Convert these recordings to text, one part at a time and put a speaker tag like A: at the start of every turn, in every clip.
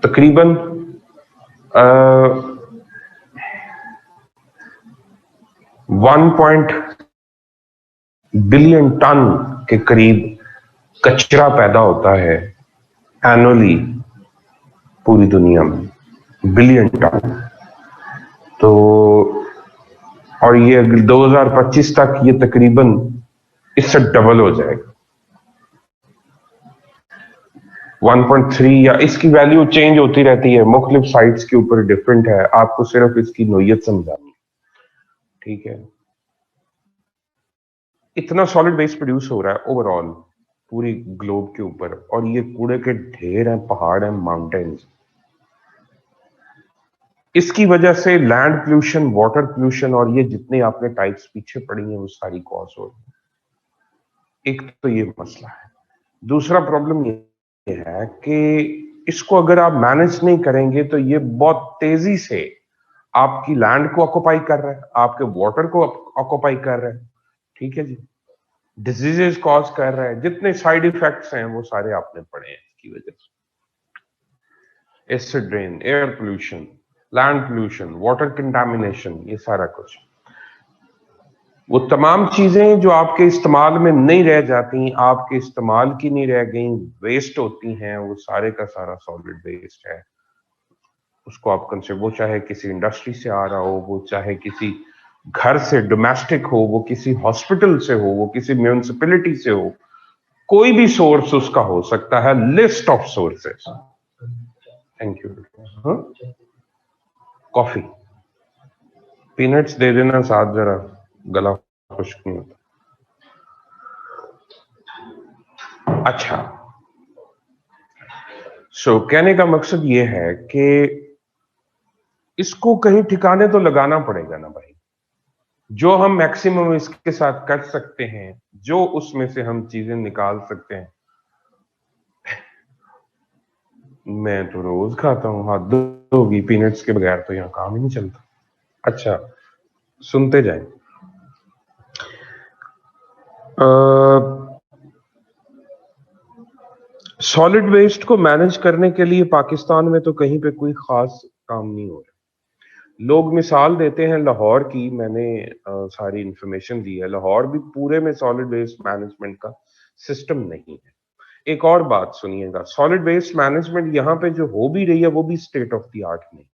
A: तकरीबन 1 billion ton के करीब कचरा पैदा होता है एनुअली पूरी दुनिया में, बिलियन टन। तो और ये 2025 तक ये तकरीबन इससे डबल हो जाएगा, 1.3, या इसकी वैल्यू चेंज होती रहती है, मुख्तलिफ साइट्स के ऊपर डिफरेंट है, आपको सिर्फ इसकी नोयत समझानी, ठीक है। इतना सॉलिड वेस्ट प्रोड्यूस हो रहा है ओवरऑल पूरी ग्लोब के ऊपर, और ये कूड़े के ढेर हैं, पहाड़ हैं, माउंटेन्स। इसकी वजह से लैंड पोल्यूशन, वाटर पोल्यूशन और ये जितने आपने टाइप्स पीछे पड़ी हैं वो सारी कॉज हो रही है। एक तो ये मसला है। दूसरा प्रॉब्लम ये है कि इसको अगर आप मैनेज नहीं करेंगे तो ये बहुत तेजी से आपकी लैंड को ऑक्युपाई कर रहा है, आपके वाटर को ऑक्युपाई कर रहा है, ठीक है जी। डिजीजेस कॉज कर रहा है, जितने साइड इफेक्ट्स हैं वो सारे आपने पढ़े हैं इसकी वजह से। Acid rain, air pollution, land pollution, water contamination, ये सारा कुछ, वो तमाम चीजें जो आपके इस्तेमाल में नहीं रह जाती, आपके इस्तेमाल की नहीं रह गई, वेस्ट होती हैं, वो सारे का सारा सॉलिड वेस्ट है। उसको आप कंसिडर, वो चाहे किसी इंडस्ट्री से आ रहा हो, वो चाहे किसी घर से डोमेस्टिक हो, वो किसी हॉस्पिटल से हो, वो किसी म्यूनिसिपैलिटी से हो, कोई भी सोर्स उसका हो सकता है। List of sources. Thank you. Coffee, peanuts दे देना साथ, जरा गला खुश्क नहीं होता। अच्छा, कहने का मकसद ये है कि इसको कहीं ठिकाने तो लगाना पड़ेगा ना भाई। जो हम मैक्सिमम इसके साथ कर सकते हैं, जो उसमें से हम चीजें निकाल सकते हैं। मैं तो रोज खाता हूं, हाथ होगी, पीनट्स के बगैर तो यहां काम ही नहीं चलता। अच्छा, सुनते जाएं। सॉलिड वेस्ट को मैनेज करने के लिए पाकिस्तान में तो कहीं पे कोई खास काम नहीं हो रहा। लोग मिसाल देते हैं लाहौर की, मैंने सारी इंफॉर्मेशन दी है, लाहौर भी पूरे में सॉलिड वेस्ट मैनेजमेंट का सिस्टम नहीं है। एक और बात सुनिएगा, सॉलिड वेस्ट मैनेजमेंट यहाँ पे जो हो भी रही है वो भी स्टेट ऑफ द आर्ट नहीं,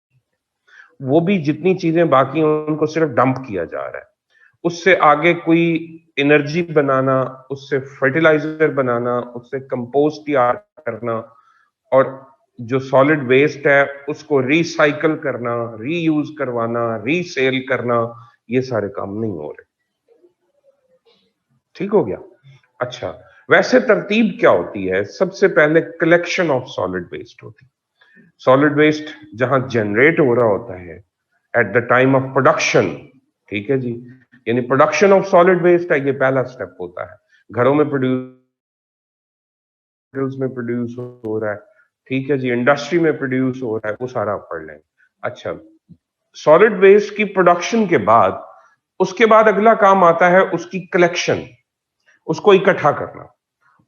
A: वो भी जितनी चीजें बाकी हैं उनको सिर्फ डंप किया जा रहा है। उससे आगे कोई एनर्जी बनाना, उससे फर्टिलाइजर बनाना, उससे कंपोस्ट तैयार करना, और जो सॉलिड वेस्ट है उसको रिसाइकल करना, रीयूज करवाना, रीसेल करना, ये सारे काम नहीं हो रहे। ठीक हो गया। अच्छा, वैसे तरतीब क्या होती है? सबसे पहले कलेक्शन ऑफ सॉलिड वेस्ट होती है। सॉलिड वेस्ट जहां जनरेट हो रहा होता है eight the time of production, ठीक है जी, यानी प्रोडक्शन ऑफ सॉलिड वेस्ट है, ये पहला स्टेप होता है। घरों में प्रोड्यूस हो रहा है, ठीक है जी, इंडस्ट्री में प्रोड्यूस हो रहा है, वो सारा आप पढ़ लेंगे। अच्छा, सॉलिड वेस्ट की प्रोडक्शन के बाद, उसके बाद अगला काम आता है उसकी कलेक्शन, उसको इकट्ठा करना।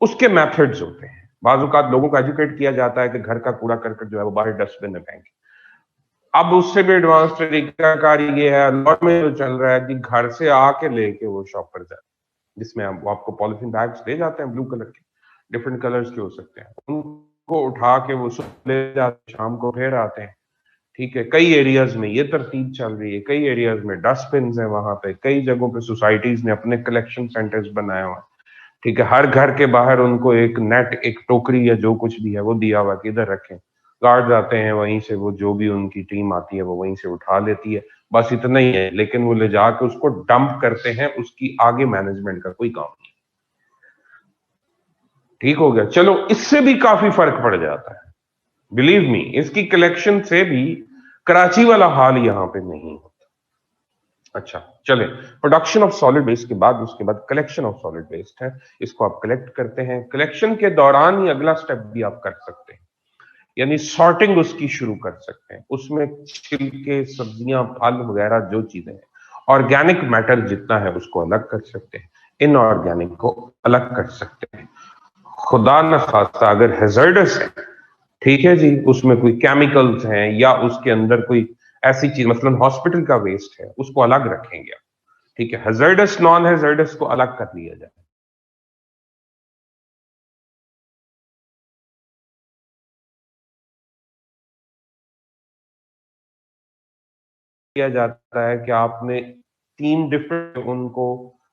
A: उसके मेथड्स होते हैं। बाज़-औक़ात लोगों को एजुकेट किया जाता है कि घर का कूड़ा करकट जो है वो बाहर डस्टबिन में फेंके। अब उससे भी एडवांस तरीकाकार ये है, लॉट में जो चल रहा है कि घर से आके लेके वो शॉप पर जाए, जिसमें वो आपको पॉलिथीन बैग्स दे जाते हैं ब्लू कलर के, डिफरेंट कलर्स के हो सकते हैं, उनको उठा के वो ले जाते, शाम को फिर आते हैं। ठीक है, कई एरियाज में ये तरतीब चल रही है, कई एरियाज में डस्टबिन है, वहां पे कई जगहों पे सोसाइटीज ने अपने कलेक्शन सेंटर्स बनाए हुए हैं। ठीक है, हर घर के बाहर उनको एक नेट, एक टोकरी या जो कुछ भी है वो दिया हुआ कि इधर रखें। गार्ड आते हैं, वहीं से वो जो भी उनकी टीम आती है वो वहीं से उठा लेती है, बस इतना ही है। लेकिन वो ले जाके उसको डंप करते हैं, उसकी आगे मैनेजमेंट का कोई काम नहीं। ठीक हो गया। चलो, इससे भी काफी फर्क पड़ जाता है, बिलीव मी, इसकी कलेक्शन से भी कराची वाला हाल यहां पे नहीं होता। अच्छा, चले, प्रोडक्शन ऑफ सॉलिड वेस्ट के बाद उसके बाद कलेक्शन ऑफ सॉलिड वेस्ट है, इसको आप कलेक्ट करते हैं। कलेक्शन के दौरान ही अगला स्टेप भी आप कर सकते हैं, यानी सॉर्टिंग उसकी शुरू कर सकते हैं। उसमें छिलके, सब्जियां, फल वगैरह जो चीजें हैं, ऑर्गेनिक मैटर जितना है उसको अलग कर सकते हैं, इनऑर्गेनिक को अलग कर सकते हैं। खुदा न खास्ता अगर हैजर्डस है, ठीक है जी, उसमें कोई केमिकल्स हैं या उसके अंदर कोई ऐसी चीज, मतलब हॉस्पिटल का वेस्ट है, उसको अलग रखेंगे आप। ठीक है, हैजर्डस नॉन हैजर्डस को अलग कर लिया जाए। किया जाता है कि आपने 3 डिफरेंट उनको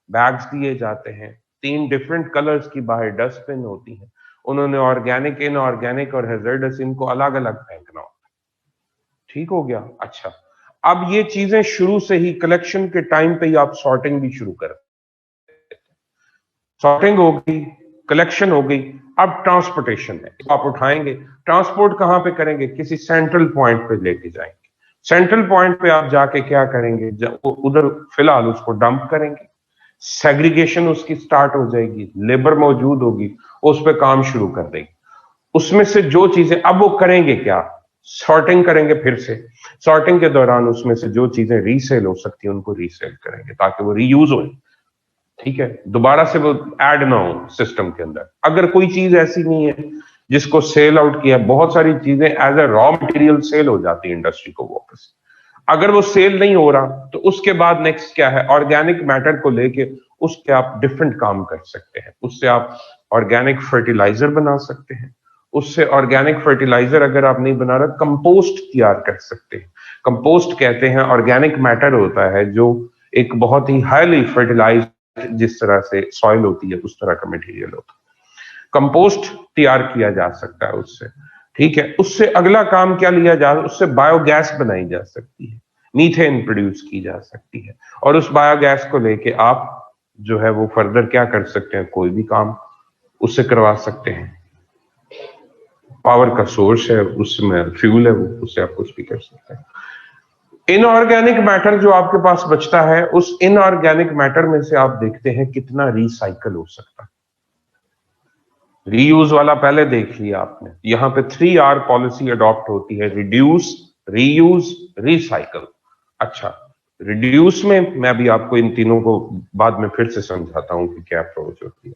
A: बैग्स दिए जाते हैं, 3 डिफरेंट कलर्स की बाहर डस्टबिन होती है, उन्होंने ऑर्गेनिक, इनऑर्गेनिक और हैजर्डस इनको अलग अलग फेंकना होता है। ठीक हो गया। अच्छा, अब ये चीजें शुरू से ही कलेक्शन के टाइम पे ही आप सॉर्टिंग भी शुरू कर, सॉर्टिंग हो गई, कलेक्शन हो गई, अब ट्रांसपोर्टेशन है, आप उठाएंगे, ट्रांसपोर्ट कहां पे करेंगे, किसी सेंट्रल पॉइंट पे लेके जाएंगे। सेंट्रल पॉइंट पे आप जाके क्या करेंगे, उधर फिलहाल उसको डंप करेंगे, सेग्रीगेशन उसकी स्टार्ट हो जाएगी, लेबर मौजूद होगी, उस पर काम शुरू कर देगी। उसमें से जो चीजें, अब वो करेंगे क्या, सॉर्टिंग करेंगे फिर से। सॉर्टिंग के दौरान उसमें से जो चीजें रीसेल हो सकती है उनको रीसेल करेंगे ताकि वो रीयूज हो। ठीक है, दोबारा से वो ऐड ना हो सिस्टम के अंदर। अगर कोई चीज ऐसी नहीं है जिसको सेल आउट किया, बहुत सारी चीजें as a raw material sell हो जाती है इंडस्ट्री को वापस। अगर वो सेल नहीं हो रहा तो उसके बाद नेक्स्ट क्या है, ऑर्गेनिक मैटर को लेके उसके आप डिफरेंट काम कर सकते हैं। उससे आप ऑर्गेनिक फर्टिलाइजर बना सकते हैं, उससे ऑर्गेनिक फर्टिलाइजर अगर आप नहीं बना रहे, कंपोस्ट तैयार कर सकते हैं। कंपोस्ट कहते हैं, ऑर्गेनिक मैटर होता है जो एक बहुत ही हाईली फर्टिलाइज, जिस तरह से सॉइल होती है उस तरह का मटेरियल होता है, कंपोस्ट तैयार किया जा सकता है उससे। ठीक है, उससे अगला काम क्या लिया जा, उससे बायोगैस बनाई जा सकती है, मीथेन प्रोड्यूस की जा सकती है, और उस बायोगैस को लेके आप जो है वो फर्दर क्या कर सकते हैं, कोई भी काम उससे करवा सकते हैं। पावर का सोर्स है, उसमें फ्यूल है, वो उससे आप कुछ भी कर सकते हैं। इनऑर्गेनिक मैटर जो आपके पास बचता है, उस इनऑर्गेनिक मैटर में से आप देखते हैं कितना रिसाइकल हो सकता है। रीयूज वाला पहले देख लिया आपने, यहां पे 3R पॉलिसी अडॉप्ट होती है, रिड्यूस, रीयूज, रिसाइकल। अच्छा, रिड्यूस में मैं भी आपको इन तीनों को बाद में फिर से समझाता हूं कि क्या अप्रोच होती है।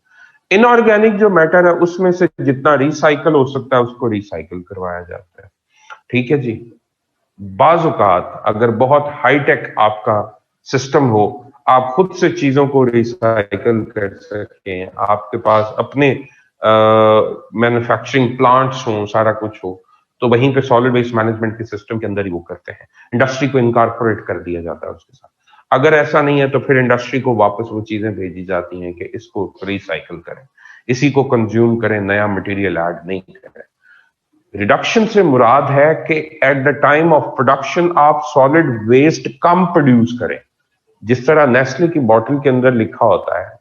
A: इनऑर्गेनिक जो मैटर है उसमें से जितना रिसाइकल हो सकता है उसको रिसाइकल करवाया जाता है। ठीक है जी, बाजुकात अगर बहुत हाईटेक आपका सिस्टम हो, आप खुद से चीजों को रिसाइकल कर सकें, आपके पास अपने मैन्युफैक्चरिंग प्लांट्स हो, सारा कुछ हो, तो वहीं पे सॉलिड वेस्ट मैनेजमेंट के सिस्टम के अंदर ही वो करते हैं, इंडस्ट्री को इनकॉर्पोरेट कर दिया जाता है उसके साथ। अगर ऐसा नहीं है तो फिर इंडस्ट्री को वापस वो चीजें भेजी जाती हैं कि इसको रिसाइकल करें, इसी को कंज्यूम करें, नया मटेरियल ऐड नहीं करें। रिडक्शन से मुराद है कि eight the time of production आप सॉलिड वेस्ट कम प्रोड्यूस करें। जिस तरह नेस्ले की बोतल के अंदर लिखा होता है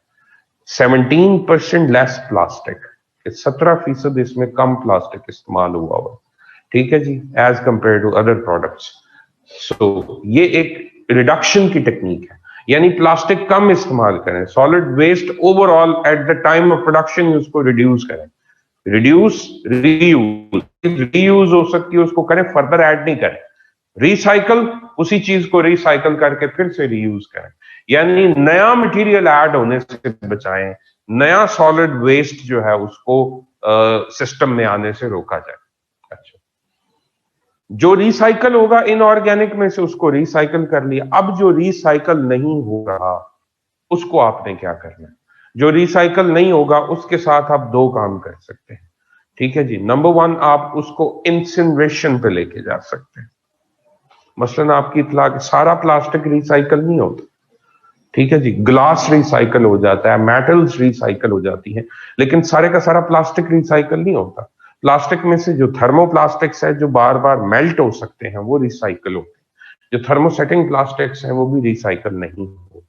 A: 17% लेस प्लास्टिक, 17% इसमें कम प्लास्टिक इस्तेमाल हुआ हुआ। ठीक है जी, as compare to other products. So ये एक रिडक्शन की टेक्निक है, यानी प्लास्टिक कम इस्तेमाल करें, solid waste overall at the time of production उसको रिड्यूस करें। रिड्यूस, रीयूज, रीयूज हो सकती है उसको करें, फर्दर ऐड नहीं करें। रिसाइकल, उसी चीज को रिसाइकल करके फिर से रीयूज करें, यानी नया मटेरियल ऐड होने से बचाएं, नया सॉलिड वेस्ट जो है उसको सिस्टम में आने से रोका जाए। अच्छा, जो रिसाइकल होगा इनऑर्गेनिक में से उसको रिसाइकल कर लिया। अब जो रिसाइकल नहीं हो रहा उसको आपने क्या करना है, जो रिसाइकल नहीं होगा उसके साथ आप 2 काम कर सकते हैं। ठीक है जी, नंबर 1, आप उसको इंसिनरेशन पे लेके जा सकते हैं। मसलन आपकी इतला सारा प्लास्टिक रिसाइकल नहीं होता। ठीक है जी, ग्लास रिसाइकल हो जाता है, मेटल्स रिसाइकल हो जाती हैं, लेकिन सारे का सारा प्लास्टिक रिसाइकल नहीं होता। प्लास्टिक में से जो थर्मोप्लास्टिक्स है जो बार बार मेल्ट हो सकते हैं वो रिसाइकल होते हैं, जो थर्मोसेटिंग प्लास्टिक्स हैं वो भी रिसाइकल नहीं होते।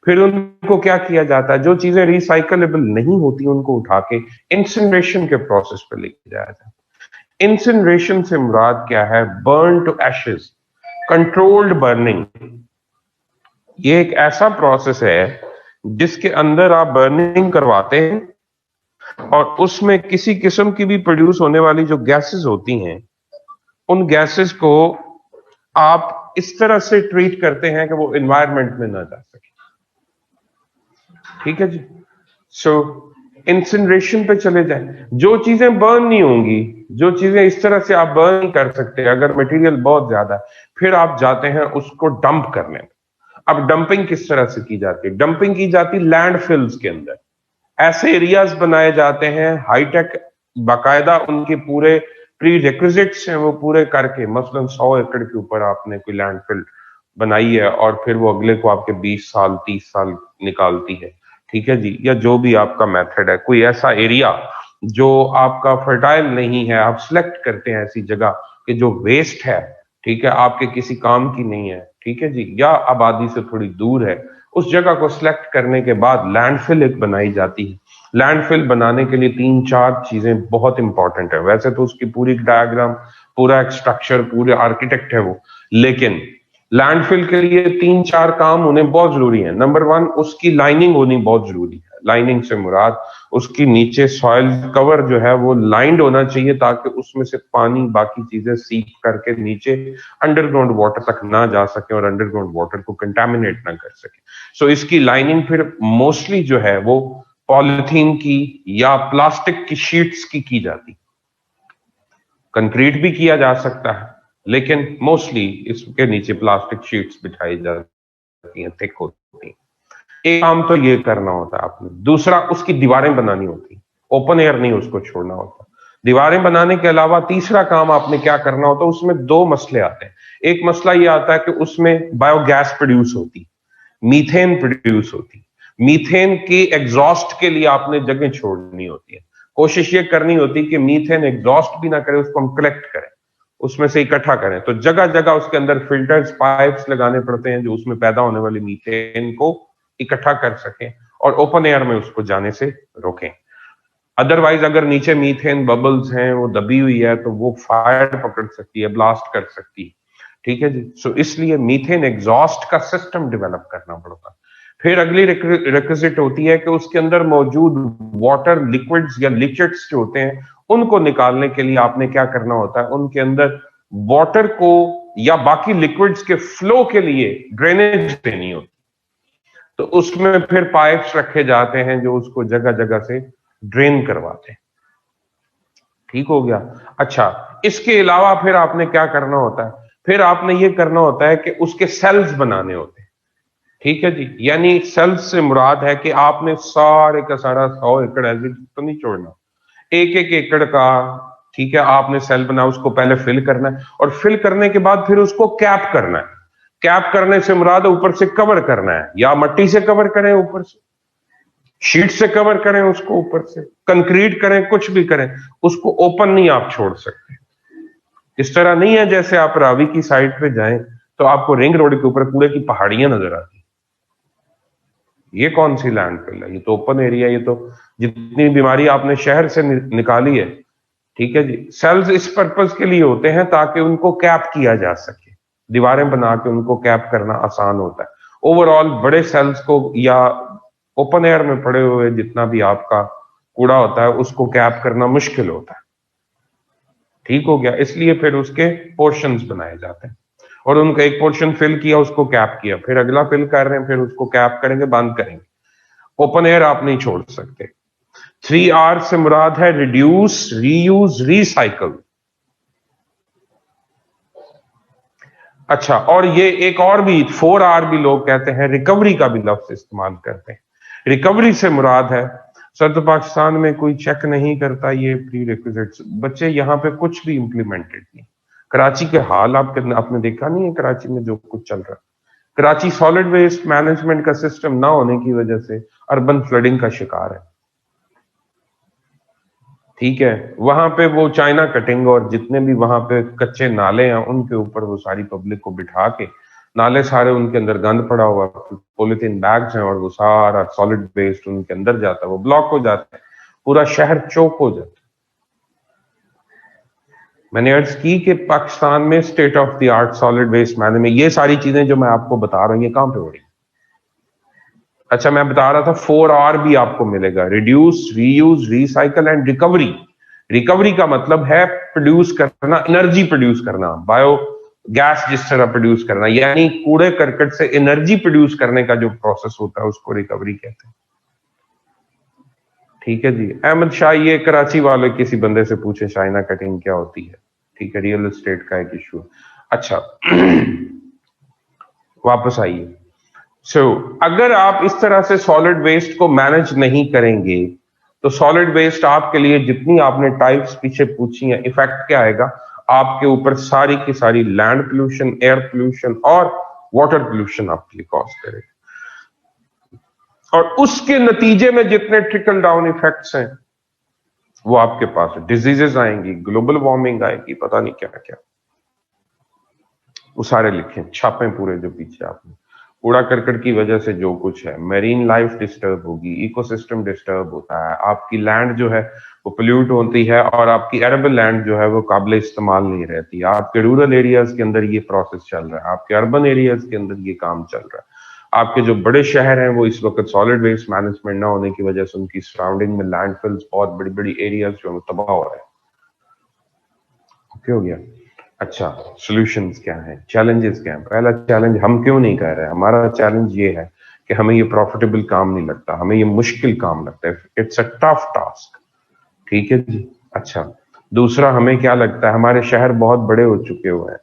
A: फिर उनको क्या किया जाता है, जो चीजें रिसाइकलेबल नहीं होती उनको उठा के इंसिनरेशन के प्रोसेस पर लेके जाया जाता है। इंसिनरेशन से मुराद क्या है, burn to ashes, controlled burning. ये एक ऐसा प्रोसेस है जिसके अंदर आप बर्निंग करवाते हैं और उसमें किसी किस्म की भी प्रोड्यूस होने वाली जो गैसेस होती हैं उन गैसेस को आप इस तरह से ट्रीट करते हैं कि वो एनवायरनमेंट में ना जा सके। ठीक है जी, सो इंसिनरेशन पे चले जाए, जो चीजें बर्न नहीं होंगी जो चीजें इस तरह से आप बर्न नहीं कर सकते, अगर मटेरियल बहुत ज्यादा है, फिर आप जाते हैं उसको डंप करने में। अब डंपिंग किस तरह से की जाती है? डंपिंग की जाती है लैंडफिल्स के अंदर। ऐसे एरियाज बनाए जाते हैं हाईटेक, बाकायदा उनके पूरे प्री रिक्विजिट्स हैं वो पूरे करके, मसलन 100 एकड़ के ऊपर आपने कोई लैंडफिल बनाई है और फिर वो अगले को आपके 20 साल 30 साल निकालती है, ठीक है जी, या जो भी आपका मेथड है, कोई ऐसा एरिया जो आपका फर्टाइल नहीं है, आप सिलेक्ट करते हैं ऐसी जगह कि जो वेस्ट है, ठीक है, आपके किसी काम की नहीं है, ठीक है जी, या आबादी से थोड़ी दूर है, उस जगह को सिलेक्ट करने के बाद लैंडफिल एक बनाई जाती है। लैंडफिल बनाने के लिए 3-4 चीजें बहुत इंपॉर्टेंट है। वैसे तो उसकी पूरी डायग्राम, पूरा एक स्ट्रक्चर, पूरे आर्किटेक्ट है वो, लेकिन लैंडफिल के लिए 3-4 काम होने बहुत जरूरी है। नंबर 1, उसकी लाइनिंग होनी बहुत जरूरी है। लाइनिंग से मुराद उसकी नीचे सॉइल कवर जो है वो लाइंड होना चाहिए, ताकि उसमें से पानी बाकी चीजें सीप करके नीचे अंडरग्राउंड वाटर तक ना जा सके और अंडरग्राउंड वाटर को कंटामिनेट ना कर सके। सो इसकी लाइनिंग फिर मोस्टली जो है वो पॉलिथीन की या प्लास्टिक की शीट्स की जाती। कंक्रीट भी किया जा सकता है, लेकिन मोस्टली इसके नीचे प्लास्टिक शीट्स बिछाई जाती हैं, थिक होती हैं। एक काम तो ये करना होता है आपने। दूसरा, उसकी दीवारें बनानी होती, ओपन एयर नहीं उसको छोड़ना होता। दीवारें बनाने के अलावा तीसरा काम आपने क्या करना होता है, उसमें 2 मसले आते हैं। एक मसला ये आता है कि उसमें बायोगैस प्रोड्यूस होती, मीथेन प्रोड्यूस होती। मीथेन की एग्जॉस्ट के लिए आपने जगह छोड़नी होती है। कोशिश ये करनी होती कि मीथेन एग्जॉस्ट भी ना करे, उसको हम कलेक्ट करें, उसमें से इकट्ठा करें। तो जगह जगह उसके अंदर फिल्टर्स, पाइप्स लगाने पड़ते हैं जो उसमें पैदा होने वाली मीथेन को इकट्ठा कर सकें और ओपन एयर में उसको जाने से रोकें। अदरवाइज अगर नीचे मीथेन बबल्स हैं, वो दबी हुई है, तो वो फायर पकड़ सकती है, ब्लास्ट कर सकती है, ठीक है जी। सो इसलिए मीथेन एग्जॉस्ट का सिस्टम डेवलप करना पड़ता है। फिर अगली रिक्विजिट होती है कि उसके अंदर मौजूद वाटर लिक्विड्स या लिक्विड्स जो होते हैं, उनको निकालने के लिए आपने क्या करना होता है, उनके अंदर वाटर को या बाकी लिक्विड्स के फ्लो के लिए ड्रेनेज देनी होती। तो उसमें फिर पाइप्स रखे जाते हैं जो उसको जगह जगह से ड्रेन करवाते हैं। ठीक हो गया। अच्छा, इसके अलावा फिर आपने क्या करना होता है, फिर आपने ये करना होता है कि उसके सेल्स बनाने होते हैं, ठीक है जी। यानी सेल्स से मुराद है कि आपने सारे का सारा 100 एकड़ ऐसे तो नहीं छोड़ना, एक एक एकड़ का, ठीक है, आपने सेल बना, उसको पहले फिल करना है और फिल करने के बाद फिर उसको कैप करना है। कैप करने से मुराद ऊपर से कवर करना है, या मट्टी से कवर करें, ऊपर से शीट से कवर करें, उसको ऊपर से कंक्रीट करें, कुछ भी करें, उसको ओपन नहीं आप छोड़ सकते। इस तरह नहीं है जैसे आप रावी की साइड पे जाएं तो आपको रिंग रोड के ऊपर कूड़े की पहाड़ियां नजर आती। ये कौन सी लैंडफिल है? ये तो ओपन एरिया। ये तो जितनी बीमारी आपने शहर से निकाली है, ठीक है जी। सेल्स इस पर्पज के लिए होते हैं ताकि उनको कैप किया जा सके, दीवारें बना के उनको कैप करना आसान होता है। ओवरऑल बड़े सेल्स को या ओपन एयर में पड़े हुए जितना भी आपका कूड़ा होता है उसको कैप करना मुश्किल होता है। ठीक हो गया। इसलिए फिर उसके पोर्शंस बनाए जाते हैं और उनका एक पोर्शन फिल किया, उसको कैप किया, फिर अगला फिल कर रहे हैं, फिर उसको कैप करेंगे, बंद करेंगे। ओपन एयर आप नहीं छोड़ सकते। 3R से मुराद है रिड्यूस, रीयूज, रिसाइकल। अच्छा, और ये एक और भी 4R भी लोग कहते हैं, रिकवरी का भी लफ्ज इस्तेमाल करते हैं। रिकवरी से मुराद है, सर तो पाकिस्तान में कोई चेक नहीं करता ये प्री रिक्विजिट्स, बच्चे यहाँ पे कुछ भी इंप्लीमेंटेड नहीं। कराची के हाल आपने देखा नहीं है, कराची में जो कुछ चल रहा है। कराची सॉलिड वेस्ट मैनेजमेंट का सिस्टम ना होने की वजह से अर्बन फ्लडिंग का शिकार है, ठीक है। वहां पे वो चाइना कटिंग और जितने भी वहां पे कच्चे नाले हैं उनके ऊपर वो सारी पब्लिक को बिठा के, नाले सारे उनके अंदर गंद पड़ा हुआ, पॉलिथीन बैग्स हैं और वो सारा सॉलिड वेस्ट उनके अंदर जाता है, वो ब्लॉक हो जाता है, पूरा शहर चौक हो जाता है। मैंने अर्ज की कि पाकिस्तान में state of the art solid waste management, ये सारी चीजें जो मैं आपको बता रहा हूँ ये कहां पे हो रही? अच्छा, मैं बता रहा था 4R भी आपको मिलेगा, reduce, reuse, recycle and recovery. Recovery का मतलब है प्रोड्यूस करना, एनर्जी प्रोड्यूस करना, बायो गैस जिस तरह प्रोड्यूस करना, यानी कूड़े करकट से एनर्जी प्रोड्यूस करने का जो प्रोसेस होता है उसको रिकवरी कहते हैं। ठीक है जी। अहमद शाह, ये कराची वाले किसी बंदे से पूछे चाइना कटिंग क्या होती है। ठीक है, रियल एस्टेट का एक इशू। अच्छा वापस आइए। अगर आप इस तरह से सॉलिड वेस्ट को मैनेज नहीं करेंगे तो सॉलिड वेस्ट आपके लिए, जितनी आपने टाइप्स पीछे पूछी हैं, इफेक्ट क्या आएगा आपके ऊपर? सारी की सारी लैंड पोल्यूशन, एयर पोल्यूशन और वाटर पोल्यूशन आपके लिए कॉज करेगा। और उसके नतीजे में जितने ट्रिकल डाउन इफेक्ट्स हैं वो आपके पास डिजीजेस आएंगी, ग्लोबल वार्मिंग आएगी, पता नहीं क्या क्या, वो सारे लिखे छापे पूरे जो पीछे आपने। कूड़ा करकट की वजह से जो कुछ है, मेरीन लाइफ डिस्टर्ब होगी, इकोसिस्टम डिस्टर्ब होता है, आपकी लैंड जो है वो पोल्यूट होती है और आपकी एरेबल लैंड जो है वो काबिल इस्तेमाल नहीं रहती। आपके रूरल एरियाज के अंदर ये प्रोसेस चल रहा है, आपके अर्बन एरियाज के अंदर ये काम चल रहा है। आपके जो बड़े शहर हैं वो इस वक्त सॉलिड वेस्ट मैनेजमेंट ना होने की वजह से उनकी सराउंडिंग में लैंडफिल्स, बहुत बड़ी बड़ी एरियाज जो है तबाह हो रहे हैं। ओके हो गया। अच्छा, सॉल्यूशंस क्या है, चैलेंजेस क्या है? पहला चैलेंज, हम क्यों नहीं कर रहे हैं? हमारा चैलेंज ये है कि हमें ये प्रॉफिटेबल काम नहीं लगता, हमें ये मुश्किल काम लगता है, इट्स अ टफ टास्क। ठीक है जी। अच्छा, दूसरा हमें क्या लगता है, हमारे शहर बहुत बड़े हो चुके हुए हैं।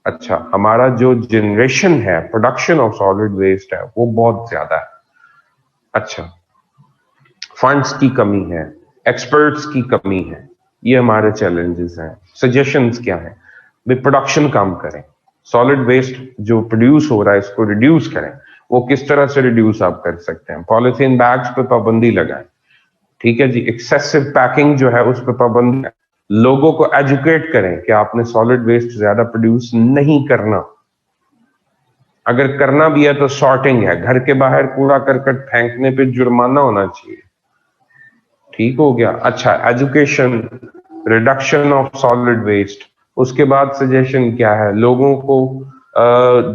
A: अच्छा, हमारा जो जनरेशन है, प्रोडक्शन ऑफ सॉलिड वेस्ट है, वो बहुत ज्यादा है। अच्छा, फंड्स की कमी है, एक्सपर्ट्स की कमी है, ये हमारे चैलेंजेस हैं। सजेशंस क्या है? भाई प्रोडक्शन कम करें, सॉलिड वेस्ट जो प्रोड्यूस हो रहा है इसको रिड्यूस करें। वो किस तरह से रिड्यूस आप कर सकते हैं? पॉलिथीन बैग्स पे पाबंदी लगाएं। ठीक है जी। एक्सेसिव पैकिंग जो है उस पर पाबंदी, लोगों को एजुकेट करें कि आपने सॉलिड वेस्ट ज्यादा प्रोड्यूस नहीं करना, अगर करना भी है तो सॉर्टिंग है, घर के बाहर कूड़ा करकट फेंकने पे जुर्माना होना चाहिए। ठीक हो गया। अच्छा, education, reduction of solid waste. उसके बाद सजेशन क्या है, लोगों को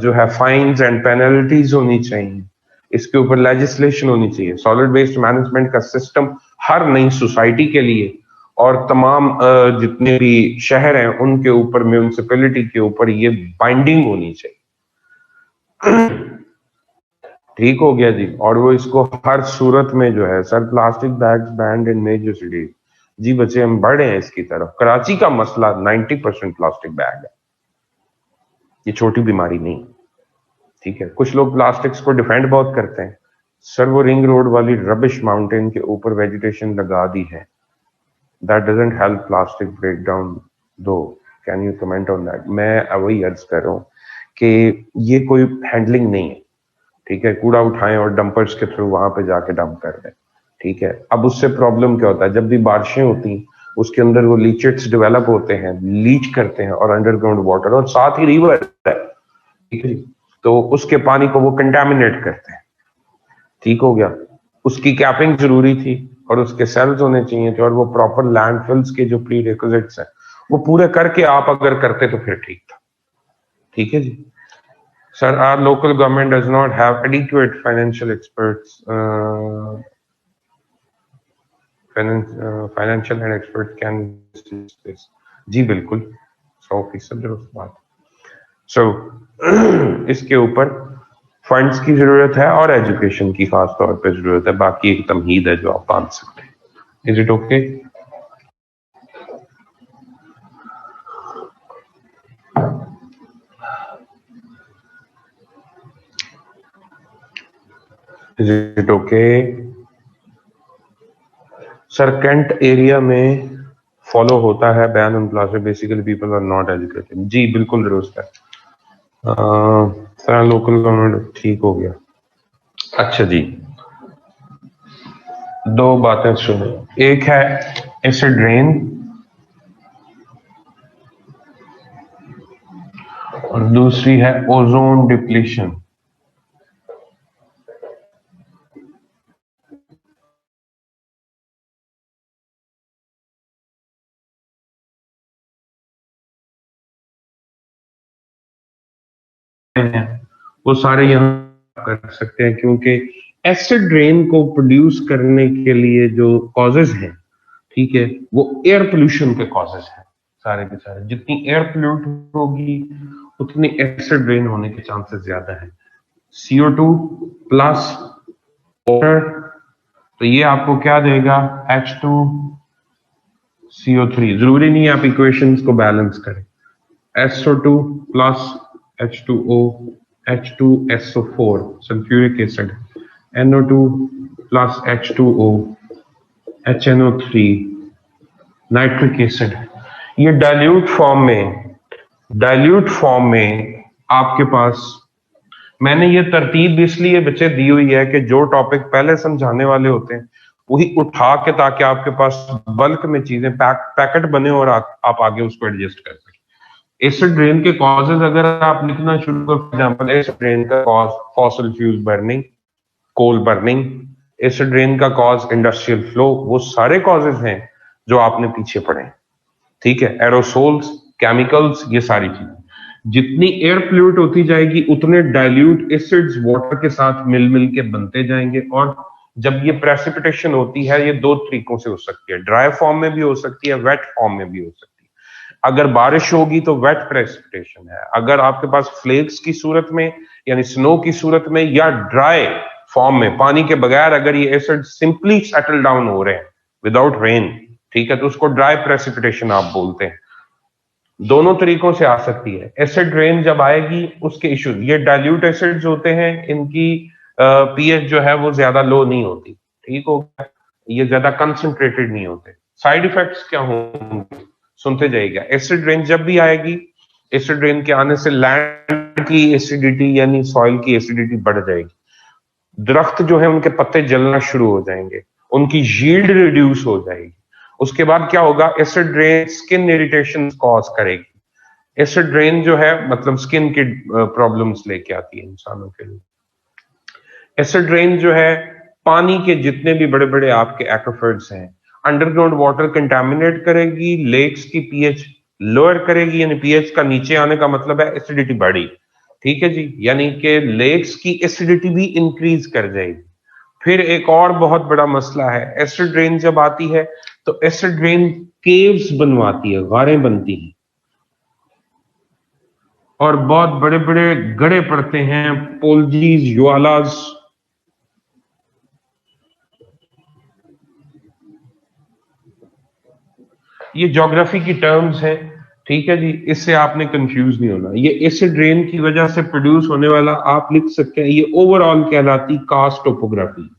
A: जो है फाइन्स एंड पेनल्टीज होनी चाहिए, इसके ऊपर लेजिस्लेशन होनी चाहिए। सॉलिड वेस्ट मैनेजमेंट का सिस्टम हर नई सोसाइटी के लिए और तमाम जितने भी शहर हैं उनके ऊपर, म्यूनिसिपैलिटी के ऊपर ये बाइंडिंग होनी चाहिए। ठीक हो गया जी। और वो इसको हर सूरत में जो है, सर प्लास्टिक बैग्स बैंड इन मेजर सिटीज। जी बच्चे, हम बढ़े हैं इसकी तरफ। कराची का मसला 90% प्लास्टिक बैग है, ये छोटी बीमारी नहीं। ठीक है, कुछ लोग प्लास्टिक्स को डिफेंड बहुत करते हैं। सर वो रिंग रोड वाली रबिश माउंटेन के ऊपर वेजिटेशन लगा दी है, that doesn't help plastic break down though. Can you comment on that? मैं वही अर्ज कर रहा हूँ कि ये कोई हैंडलिंग नहीं है। ठीक है, कूड़ा उठाएं और डंपर्स के थ्रू वहां पे जाके डंप कर दें। ठीक है, अब उससे प्रॉब्लम क्या होता है, जब भी बारिशें होती हैं उसके अंदर वो लीचेट्स डेवलप होते हैं, लीच करते हैं और अंडरग्राउंड वाटर, और साथ ही रिवर है, ठीक है, तो उसके पानी को वो कंटेमिनेट करते हैं। ठीक हो गया। उसकी कैपिंग जरूरी थी और उसके सेल्स होने चाहिए थे, और वो प्रॉपर लैंडफिल्स के जो प्री रिक्विजिट्स हैं वो पूरे करके आप अगर करते तो फिर ठीक था। ठीक है जी। Sir, our local government does not have adequate financial experts. Financial and experts can assist this. जी बिल्कुल, 100% दुरुस्त बात। So इसके ऊपर फंड्स की जरूरत है और एजुकेशन की खास तौर पे जरूरत है। बाकी एक तमहीद है जो आप बांध सकते हैं। Is it okay? Is it okay? Sir cantt एरिया में फॉलो होता है ban on plastic, basically people are not educated. जी बिल्कुल दुरुस्त है। सर लोकल गवर्नमेंट, ठीक हो गया। अच्छा जी, दो बातें सुनो, एक है एसिड रेन और दूसरी है ओजोन डिप्लीशन। वो सारे यहाँ कर सकते हैं, क्योंकि एसिड रेन को प्रोड्यूस करने के लिए जो कॉजेज हैं, ठीक है, वो एयर पोल्यूशन के कॉजेज हैं सारे के सारे। जितनी एयर पोल्यूट होगी उतनी एसिड रेन होने के चांसेस ज्यादा है। CO2 प्लस वाटर तो ये आपको क्या देगा, H2CO3। जरूरी नहीं है आप इक्वेशंस को बैलेंस करें। SO2 plus H2O, H2SO4 sulphuric acid, NO2 plus H2O, HNO3 nitric acid. ये डाइल्यूट फॉर्म में आपके पास, मैंने ये तरतीब इसलिए बच्चे दी हुई है कि जो टॉपिक पहले समझाने वाले होते हैं वही उठा के, ताकि आपके पास बल्क में चीजें पैकेट बने और आप आगे उसको एडजस्ट कर सकें। एसिड रेन के कॉजेज अगर आप लिखना शुरू करो, फॉर एग्जांपल एसिड रेन का कॉज फॉसिल फ्यूल बर्निंग, कोल बर्निंग। एसिड रेन का कॉज इंडस्ट्रियल फ्लो। वो सारे कॉजेज हैं जो आपने पीछे पढ़े, ठीक है। एरोसोल्स, केमिकल्स, ये सारी चीजें। जितनी एयर प्लूट होती जाएगी उतने डाइल्यूट एसिड्स वाटर के साथ मिल मिल के बनते जाएंगे। और जब ये प्रेसिपिटेशन होती है, ये दो तरीकों से हो सकती है, ड्राई फॉर्म में भी हो सकती है, वेट फॉर्म में भी हो सकती है। अगर बारिश होगी तो वेट प्रेसिपिटेशन है। अगर आपके पास फ्लेक्स की सूरत में यानी स्नो की सूरत में, या ड्राई फॉर्म में पानी के बगैर अगर ये एसिड सिंपली सेटल डाउन हो रहे हैं विदाउट रेन, ठीक है, तो उसको ड्राई प्रेसिपिटेशन आप बोलते हैं। दोनों तरीकों से आ सकती है। एसिड रेन जब आएगी उसके इश्यूज, ये डाइल्यूट एसिड्स होते हैं, इनकी पीएच जो है वो ज्यादा लो नहीं होती, ठीक हो गया, ये ज्यादा कंसंट्रेटेड नहीं होते। साइड इफेक्ट्स क्या होंगे सुनते जाइएगा। एसिड रेन जब भी आएगी, एसिड रेन के आने से लैंड की एसिडिटी यानी सॉइल की एसिडिटी बढ़ जाएगी। दरख्त जो है उनके पत्ते जलना शुरू हो जाएंगे, उनकी यील्ड रिड्यूस हो जाएगी। उसके बाद क्या होगा, acid rain skin irritation cause करेगी। एसिड रेन जो है मतलब स्किन की प्रॉब्लम्स लेके आती है इंसानों के लिए। एसिड रेन जो है पानी के जितने भी बड़े बड़े आपके एक्वाफर्स हैं, अंडरग्राउंड वाटर कंटामिनेट करेगी, लेक्स की पीएच लोअर करेगी, यानी पीएच का नीचे आने का मतलब है एसिडिटी बढ़ी, ठीक है जी, यानी कि लेक्स की एसिडिटी भी इंक्रीज कर जाएगी। फिर एक और बहुत बड़ा मसला है, एसिड रेन जब आती है तो एसिड रेन केव्स बनवाती है, गारें बनती हैं और बहुत बड़े बड़े गड्ढे पड़ते हैं, पोल्जीज, ज्वालाज। ये ज्योग्राफी की टर्म्स हैं, ठीक है जी, इससे आपने कंफ्यूज नहीं होना। ये एसिड रेन की वजह से प्रोड्यूस होने वाला आप लिख सकते हैं, ये ओवरऑल कहलाती कास्ट टोपोग्राफी।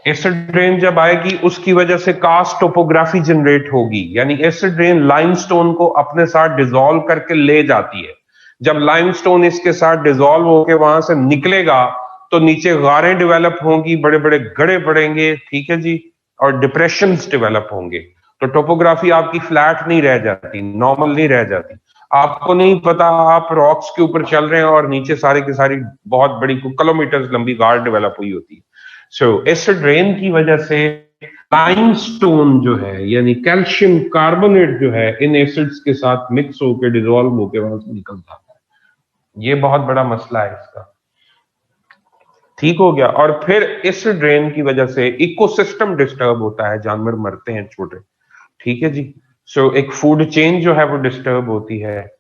A: एसिड रेन जब आएगी उसकी वजह से कास्ट टोपोग्राफी जनरेट होगी, यानी एसिड रेन लाइमस्टोन को अपने साथ डिसॉल्व करके ले जाती है। जब लाइमस्टोन इसके साथ डिसॉल्व होकर वहां से निकलेगा तो नीचे गारें डेवलप होंगी, बड़े बड़े गड्ढे पड़ेंगे, ठीक है जी, और डिप्रेशंस डेवलप होंगे। तो टोपोग्राफी आपकी फ्लैट नहीं रह जाती, नॉर्मल नहीं रह जाती। आपको नहीं पता आप रॉक्स के ऊपर चल रहे हैं और नीचे सारी की सारी बहुत बड़ी किलोमीटर लंबी गार डेवलप हुई होती है। सो एसिड रेन की वजह से लाइमस्टोन जो है यानी कैल्शियम कार्बोनेट जो है इन एसिड्स के साथ मिक्स होकर डिसॉल्व होकर वहां से निकल जाता है। ये बहुत बड़ा मसला है इसका, ठीक हो गया। और फिर एसिड रेन की वजह से इकोसिस्टम डिस्टर्ब होता है, जानवर मरते हैं छोटे, ठीक है जी। सो एक फूड चेन जो है वो डिस्टर्ब होती है।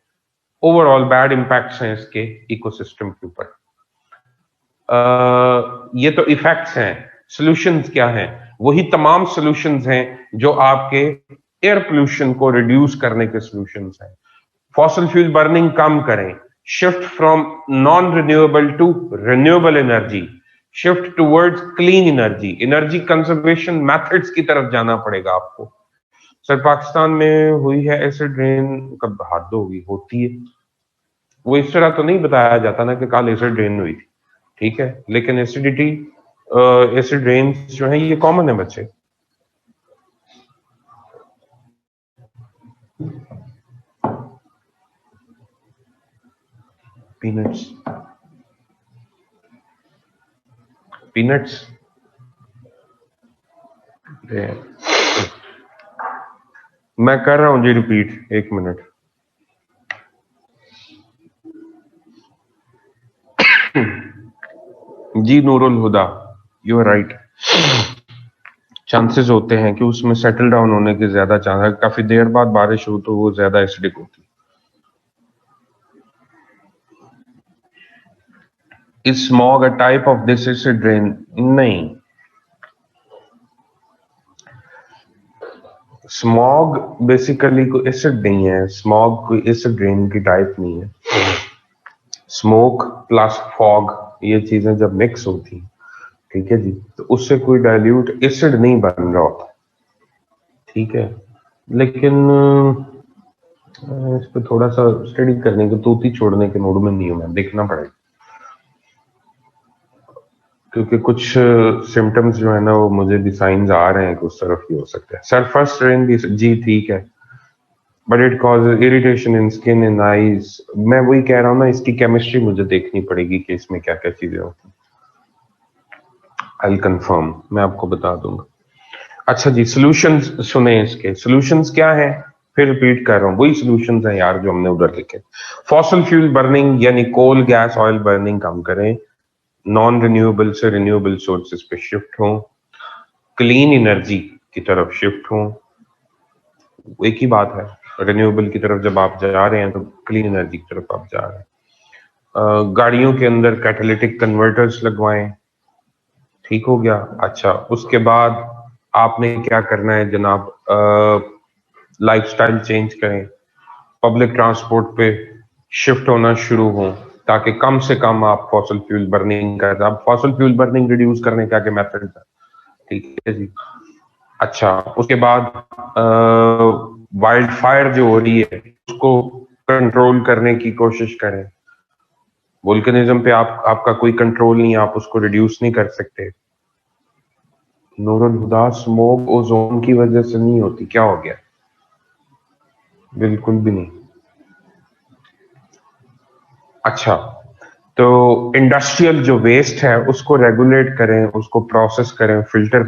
A: ओवरऑल बैड इंपैक्ट्स हैं इसके इकोसिस्टम के ऊपर। ये तो इफेक्ट्स हैं। सॉल्यूशंस क्या हैं? वही तमाम सॉल्यूशंस हैं जो आपके एयर पोल्यूशन को रिड्यूस करने के सॉल्यूशंस हैं। फॉसिल फ्यूल बर्निंग कम करें, shift from non renewable to renewable energy, shift towards clean energy, energy conservation methods की तरफ जाना पड़ेगा आपको। सर पाकिस्तान में हुई है एसिड रेन, कब हद होगी, होती है। वो इस तरह तो नहीं बताया जाता ना कि कल एसिड रेन हुई थी, ठीक है, लेकिन एसिडिटी एसिड रेन जो है ये कॉमन है बच्चे। पीनट्स पीनट्स मैं कर रहा हूं जी रिपीट, एक मिनट। जी Noorul Huda, you are right. Chances होते हैं कि उसमें सेटल डाउन होने के ज्यादा चांस है, काफी देर बाद बारिश हो तो वो ज्यादा एसिडिक होती है। Is smog a type of this acid rain? नहीं, स्मॉग बेसिकली कोई एसिड नहीं है, स्मॉग कोई एसिड रेन की टाइप नहीं है। स्मोक प्लस फॉग ये चीजें जब मिक्स होती, ठीक है जी, तो उससे कोई डाइल्यूट एसिड नहीं बन रहा होता, ठीक है। लेकिन इस पर थोड़ा सा स्टडी करने के, तूती छोड़ने के मूड में नहीं हूं मैं, देखना पड़ेगा, क्योंकि कुछ सिम्टम्स जो है ना वो मुझे भी साइंस आ रहे हैं कि उस तरफ ही हो सकते हैं। सर फर्स्ट रेन भी जी ठीक है, but it cause irritation in skin in eyes. मैं वही कह रहा हूँ ना, इसकी केमिस्ट्री मुझे देखनी पड़ेगी कि इसमें क्या क्या चीजें होती। आई कंफर्म, मैं आपको बता दूंगा। अच्छा जी, सॉल्यूशंस सुने, इसके सॉल्यूशंस क्या है, फिर रिपीट कर रहा हूं, वही सॉल्यूशंस हैं यार जो हमने उधर लिखे। फॉसल फ्यूल बर्निंग यानी कोल गैस ऑयल बर्निंग कम करें, नॉन रिन्यूएबल से रिन्यूएबल सोर्सेज पे शिफ्ट हों, क्लीन एनर्जी की तरफ शिफ्ट हों। एक ही बात है, रिन्यूएबल की तरफ जब आप जा रहे हैं तो क्लीन एनर्जी की तरफ आप जा रहे हैं। गाड़ियों के अंदर कैटालिटिक कन्वर्टर्स लगवाएं, ठीक हो गया। अच्छा, उसके बाद आपने क्या करना है जनाब, लाइफस्टाइल चेंज करें, पब्लिक ट्रांसपोर्ट पे शिफ्ट होना शुरू हो, ताकि कम से कम आप फॉसल फ्यूल बर्निंग कर, आप फॉसल फ्यूल बर्निंग रिड्यूस करने का क्या मेथड है, ठीक है जी। अच्छा, उसके बाद वाइल्ड फायर जो हो रही है उसको कंट्रोल करने की कोशिश करें। वोल्केनिज्म पे आपका कोई कंट्रोल नहीं है, आप उसको रिड्यूस नहीं कर सकते। नूरुल हुदा, स्मोक ओजोन की वजह से नहीं होती, क्या हो गया? बिल्कुल भी नहीं। अच्छा, तो इंडस्ट्रियल जो वेस्ट है उसको रेगुलेट करें, उसको प्रोसेस करें, फिल्टर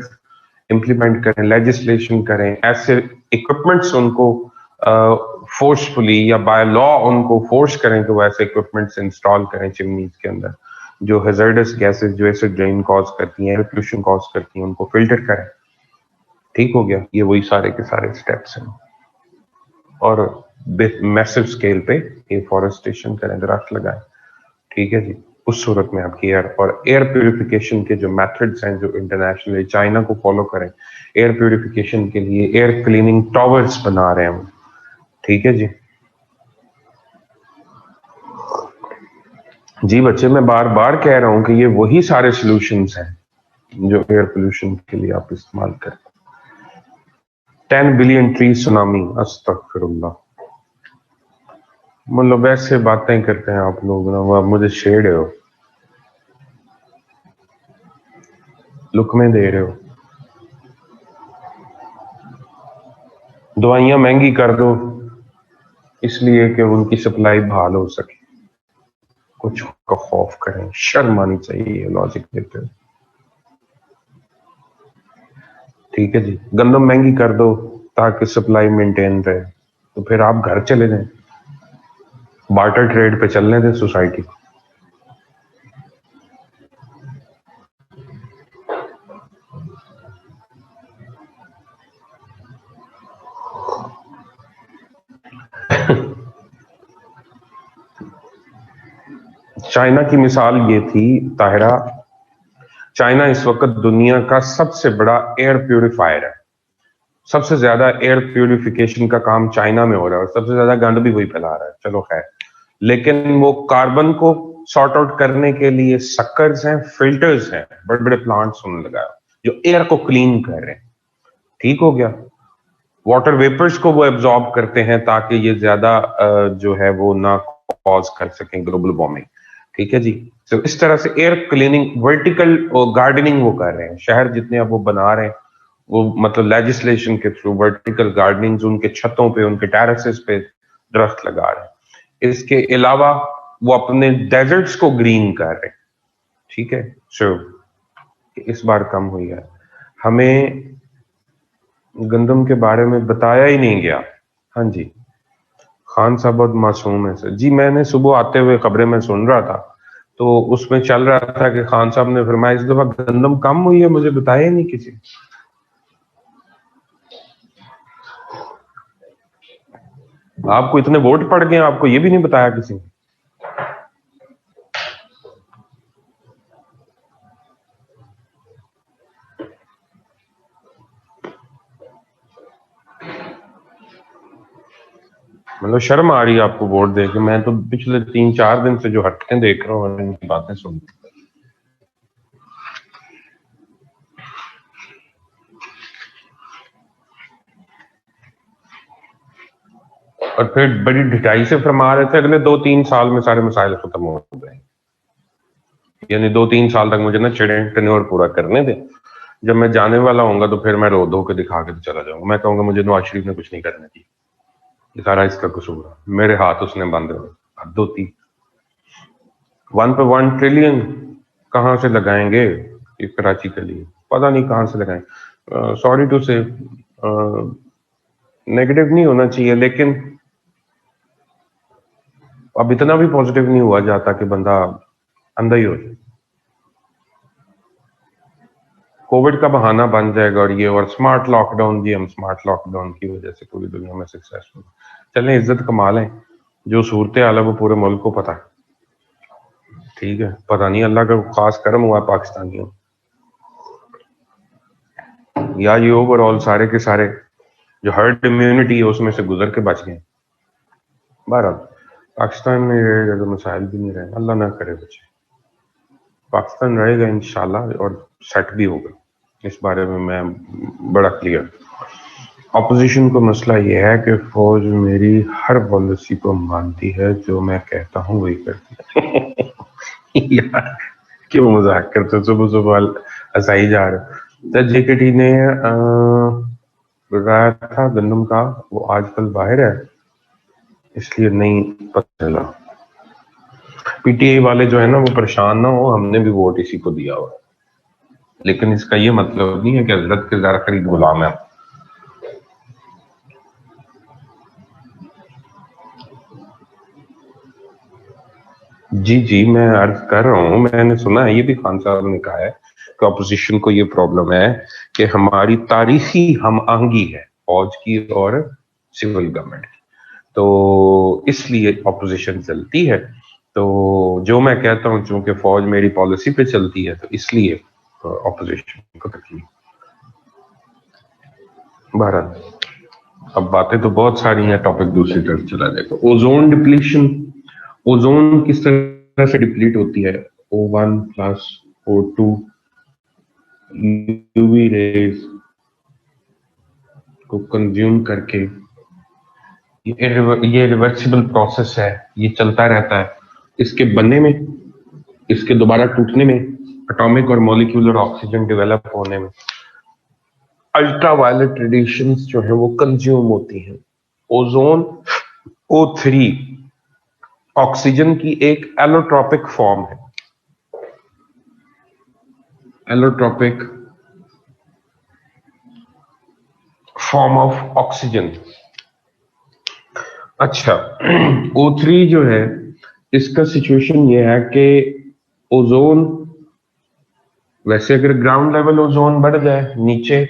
A: इंप्लीमेंट करें, लेजिस्लेशन करें, ऐसे इक्विपमेंट्स उनको फोर्सफुली या बाय लॉ उनको फोर्स करें कि वो ऐसे इक्विपमेंट्स इंस्टॉल करें चिमनीज के अंदर, जो हैजर्डस गैसेस जो एसिड रेन कॉज करती हैं, एयर पोल्यूशन कॉज करती हैं, उनको फिल्टर करें। ठीक हो गया, ये वही सारे के सारे स्टेप्स हैं। और मैसिव स्केल पे एफॉरेस्टेशन करें, दरख्त लगाएं, ठीक है जी। उस सूरत में आपकी एयर और एयर प्यूरिफिकेशन के जो मेथड्स हैं जो इंटरनेशनली चाइना को फॉलो करें, एयर प्यूरिफिकेशन के लिए एयर क्लीनिंग टॉवर्स बना रहे हैं, ठीक है जी। जी बच्चे, मैं बार बार कह रहा हूं कि ये वही सारे सॉल्यूशंस हैं जो एयर पोल्यूशन के लिए आप इस्तेमाल करें। 10 बिलियन ट्री सुनामी, अस्तगफिरुल्लाह। मतलब वैसे बातें करते हैं आप लोग ना, वो आप मुझे शेड़ हो, लुकमे दे रहे हो। दवाइयां महंगी कर दो इसलिए कि उनकी सप्लाई बहाल हो सके, कुछ का खौफ करें, शर्म आनी चाहिए लॉजिक देते हुए, ठीक है जी। गंदम महंगी कर दो ताकि सप्लाई मेंटेन रहे, तो फिर आप घर चले जाएं, बार्टर ट्रेड पे चलने दें सोसाइटी को। चाइना की मिसाल ये थी ताहिरा, चाइना इस वक्त दुनिया का सबसे बड़ा एयर प्यूरिफायर है, सबसे ज्यादा एयर प्यूरिफिकेशन का काम चाइना में हो रहा है और सबसे ज्यादा गंद भी वही फैला रहा है, चलो खैर। लेकिन वो कार्बन को सॉर्ट आउट करने के लिए सक्कर्स हैं, फिल्टर्स हैं, बड़े बड़े प्लांट्स उन्होंने लगाया जो एयर को क्लीन कर रहे हैं, ठीक हो गया। वाटर वेपर्स को वो एब्जॉर्ब करते हैं ताकि ये ज्यादा जो है वो ना कॉज कर सकें ग्लोबल वार्मिंग, ठीक है जी। तो इस तरह से एयर क्लीनिंग, वर्टिकल गार्डनिंग वो कर रहे हैं, शहर जितने अब वो बना रहे हैं वो मतलब लेजिस्लेशन के थ्रू वर्टिकल गार्डनिंग, उनके छतों पे, उनके टेरेसेस पे दरख्त लगा रहे हैं। इसके अलावा वो अपने डेजर्ट्स को ग्रीन कर रहे हैं, ठीक है। सो इस बार कम हुई है, हमें गंदम के बारे में बताया ही नहीं गया। हाँ जी, खान साहब बहुत मासूम है सर जी, मैंने सुबह आते हुए खबरें में सुन रहा था, तो उसमें चल रहा था कि खान साहब ने फरमाया इस दफा गंदम कम हुई है, मुझे बताया ही नहीं किसी। आपको इतने वोट पड़ गए, आपको ये भी नहीं बताया किसी ने। मतलब शर्म आ रही है आपको वोट दे के? मैं तो पिछले 3-4 दिन से जो हरकतें देख रहा हूँ और इनकी बातें सुन, और फिर बड़ी ढिठाई से फरमा रहे थे अगले 2-3 साल में सारे मसाइल खत्म हो जाएंगे। यानी 2-3 साल तक मुझे ना चिड़े टेन्योर पूरा करने दे, जब मैं जाने वाला होऊंगा तो फिर मैं रो धो के दिखा के तो चला जाऊंगा। मैं कहूंगा मुझे नवाज शरीफ ने कुछ नहीं करने दिया, ये सारा इसका कसूर है, मेरे हाथ उसने बांधे हुए। हद होती। 1 पे 1 ट्रिलियन कहाँ से लगाएंगे ये कराची के लिए? पता नहीं कहाँ से लगाएं। सॉरी टू से, नेगेटिव नहीं होना चाहिए, लेकिन अब इतना भी पॉजिटिव नहीं हुआ जाता कि बंदा अंधा ही हो जाए। कोविड का बहाना बन जाएगा और ये, और स्मार्ट लॉकडाउन भी, हम स्मार्ट लॉकडाउन की वजह से पूरी दुनिया में सक्सेसफुल चलें, इज्जत कमा लें। जो सूरत हाल है वो पूरे मुल्क को पता है। ठीक है, पता नहीं अल्लाह का खास करम हुआ पाकिस्तानियों, या ये ओवरऑल सारे के सारे जो हर्ड इम्यूनिटी है उसमें से गुजर के बच गए। बहरहाल पाकिस्तान में रहेगा तो मसाइल भी नहीं रहे, अल्लाह ना करे बचे। पाकिस्तान रहेगा इंशाल्लाह और सेट भी होगा, इस बारे में मैं बड़ा क्लियर। ऑपोजिशन को मसला ये है कि फौज मेरी हर पॉलिसी को मानती है, जो मैं कहता हूँ वही करती है। यार क्यों मजाक करते हो? सुबह सुबह हंसाई जा रहे। तो जेकेटी ने लगाया था गंदम का, वो आजकल बाहर है इसलिए नहीं पता चला। पीटीआई वाले जो है ना वो परेशान ना हो, हमने भी वोट इसी को दिया हुआ है, लेकिन इसका ये मतलब नहीं है कि हजरत के ज़रा खरीद गुलाम है। जी जी, मैं अर्ज कर रहा हूँ, मैंने सुना है, ये भी खान साहब ने कहा है कि अपोजिशन को ये प्रॉब्लम है कि हमारी तारीखी हम आहंगी है फौज की और सिविल गवर्नमेंट की, तो इसलिए अपोजिशन चलती है। तो जो मैं कहता हूँ, चूंकि फौज मेरी पॉलिसी पे चलती है तो इसलिए अपोजिशन को तकलीफ। बहरहाल अब बातें तो बहुत सारी हैं, टॉपिक दूसरी तरफ चला जाएगा। ओजोन डिप्लीशन, ओजोन किस तरह से डिप्लीट होती है? O1 plus O2 UV rays को कंज्यूम करके, ये रिवर्सिबल प्रोसेस है, ये चलता रहता है। इसके बनने में, इसके दोबारा टूटने में, एटॉमिक और मॉलिक्यूलर ऑक्सीजन डेवलप होने में अल्ट्रावायलेट रेडिएशंस जो है वो कंज्यूम होती हैं। ओजोन O3 ऑक्सीजन की एक एलोट्रोपिक फॉर्म है, एलोट्रोपिक फॉर्म ऑफ ऑक्सीजन। अच्छा, O3 जो है इसका सिचुएशन ये है कि ओजोन, वैसे अगर ग्राउंड लेवल ओजोन बढ़ जाए नीचे,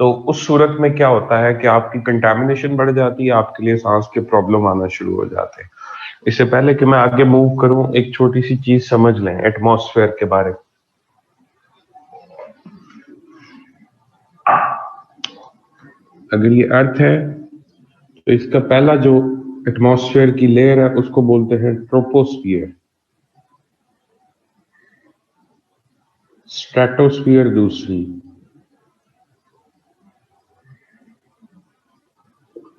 A: तो उस सूरत में क्या होता है कि आपकी कंटामिनेशन बढ़ जाती है, आपके लिए सांस के प्रॉब्लम आना शुरू हो जाते हैं। इससे पहले कि मैं आगे मूव करूं, एक छोटी सी चीज समझ लें एटमॉस्फेयर के बारे में। अगर ये अर्थ है तो इसका पहला जो एटमॉस्फेयर की लेयर है उसको बोलते हैं ट्रोपोस्फियर, स्ट्रेटोस्फियर दूसरी,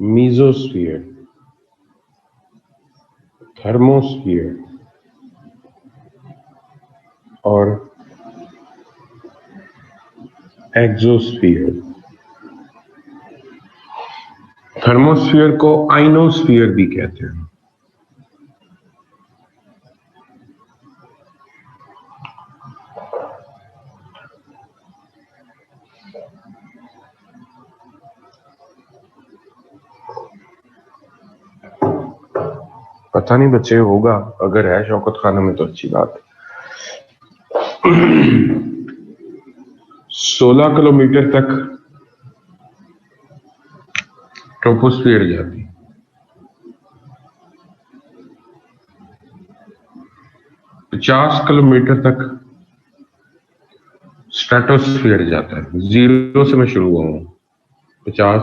A: मीजोस्फियर, थर्मोस्फियर और एक्सोस्फियर। थर्मोस्फियर को आइनोस्फियर भी कहते हैं। पता नहीं बच्चे, होगा, अगर है शौकत खाना में तो अच्छी बात है। 16 किलोमीटर तक ट्रोपोस्फियर जाती, 50 किलोमीटर तक स्ट्रेटोस्फियर जाता है। 0 से मैं शुरू हुआ हूँ, 50,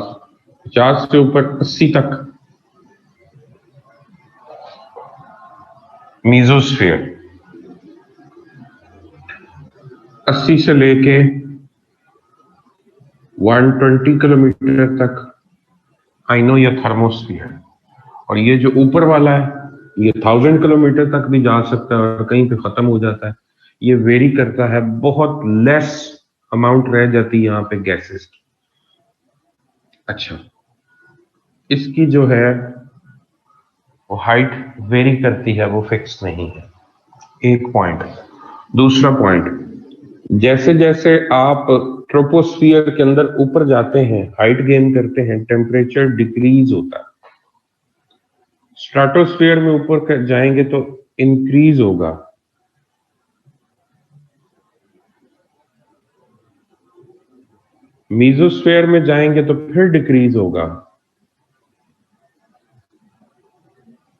A: 50 से ऊपर 80 तक मीजोस्फीयर 80 से लेके 120 किलोमीटर तक, आई नो ये थर्मोस्फीयर, और ये जो ऊपर वाला है ये 1000 किलोमीटर तक भी जा सकता है और कहीं पे खत्म हो जाता है। ये वेरी करता है, बहुत लेस अमाउंट रह जाती है यहाँ पे गैसेस की। अच्छा, इसकी जो है वो हाइट वेरी करती है, वो फिक्स नहीं है, एक पॉइंट। दूसरा पॉइंट, जैसे जैसे आप ट्रोपोस्फियर के अंदर ऊपर जाते हैं, हाइट गेन करते हैं, टेम्परेचर डिक्रीज होता है। स्ट्रेटोस्फियर में ऊपर जाएंगे तो इंक्रीज होगा, मीजोस्फीयर में जाएंगे तो फिर डिक्रीज होगा,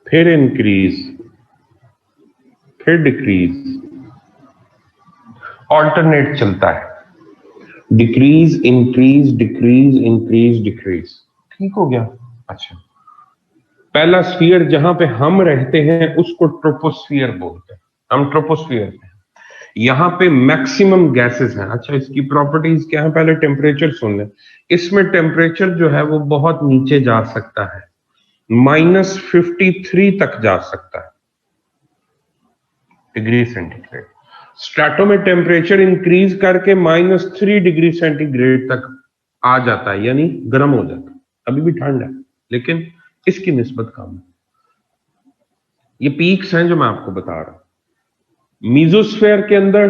A: फिर इंक्रीज, फिर डिक्रीज, ऑल्टरनेट चलता है, decrease increase decrease increase decrease. ठीक हो गया। अच्छा, पहला स्फीयर जहां पे हम रहते हैं उसको ट्रोपोस्फियर बोलते हैं, हम ट्रोपोस्फियर में, यहां पे मैक्सिमम गैसेस हैं। अच्छा, इसकी प्रॉपर्टीज क्या है, पहले टेम्परेचर सुन लें। इसमें टेम्परेचर जो है वो बहुत नीचे जा सकता है, -53 तक जा सकता है डिग्री सेंटीग्रेड। स्ट्रैटो में टेम्परेचर इंक्रीज करके -3 डिग्री सेंटीग्रेड तक आ जाता है, यानी गर्म हो जाता है। अभी भी ठंड है लेकिन इसकी निस्बत कम है। ये पीक्स हैं जो मैं आपको बता रहा हूं। मीजोस्फीयर के अंदर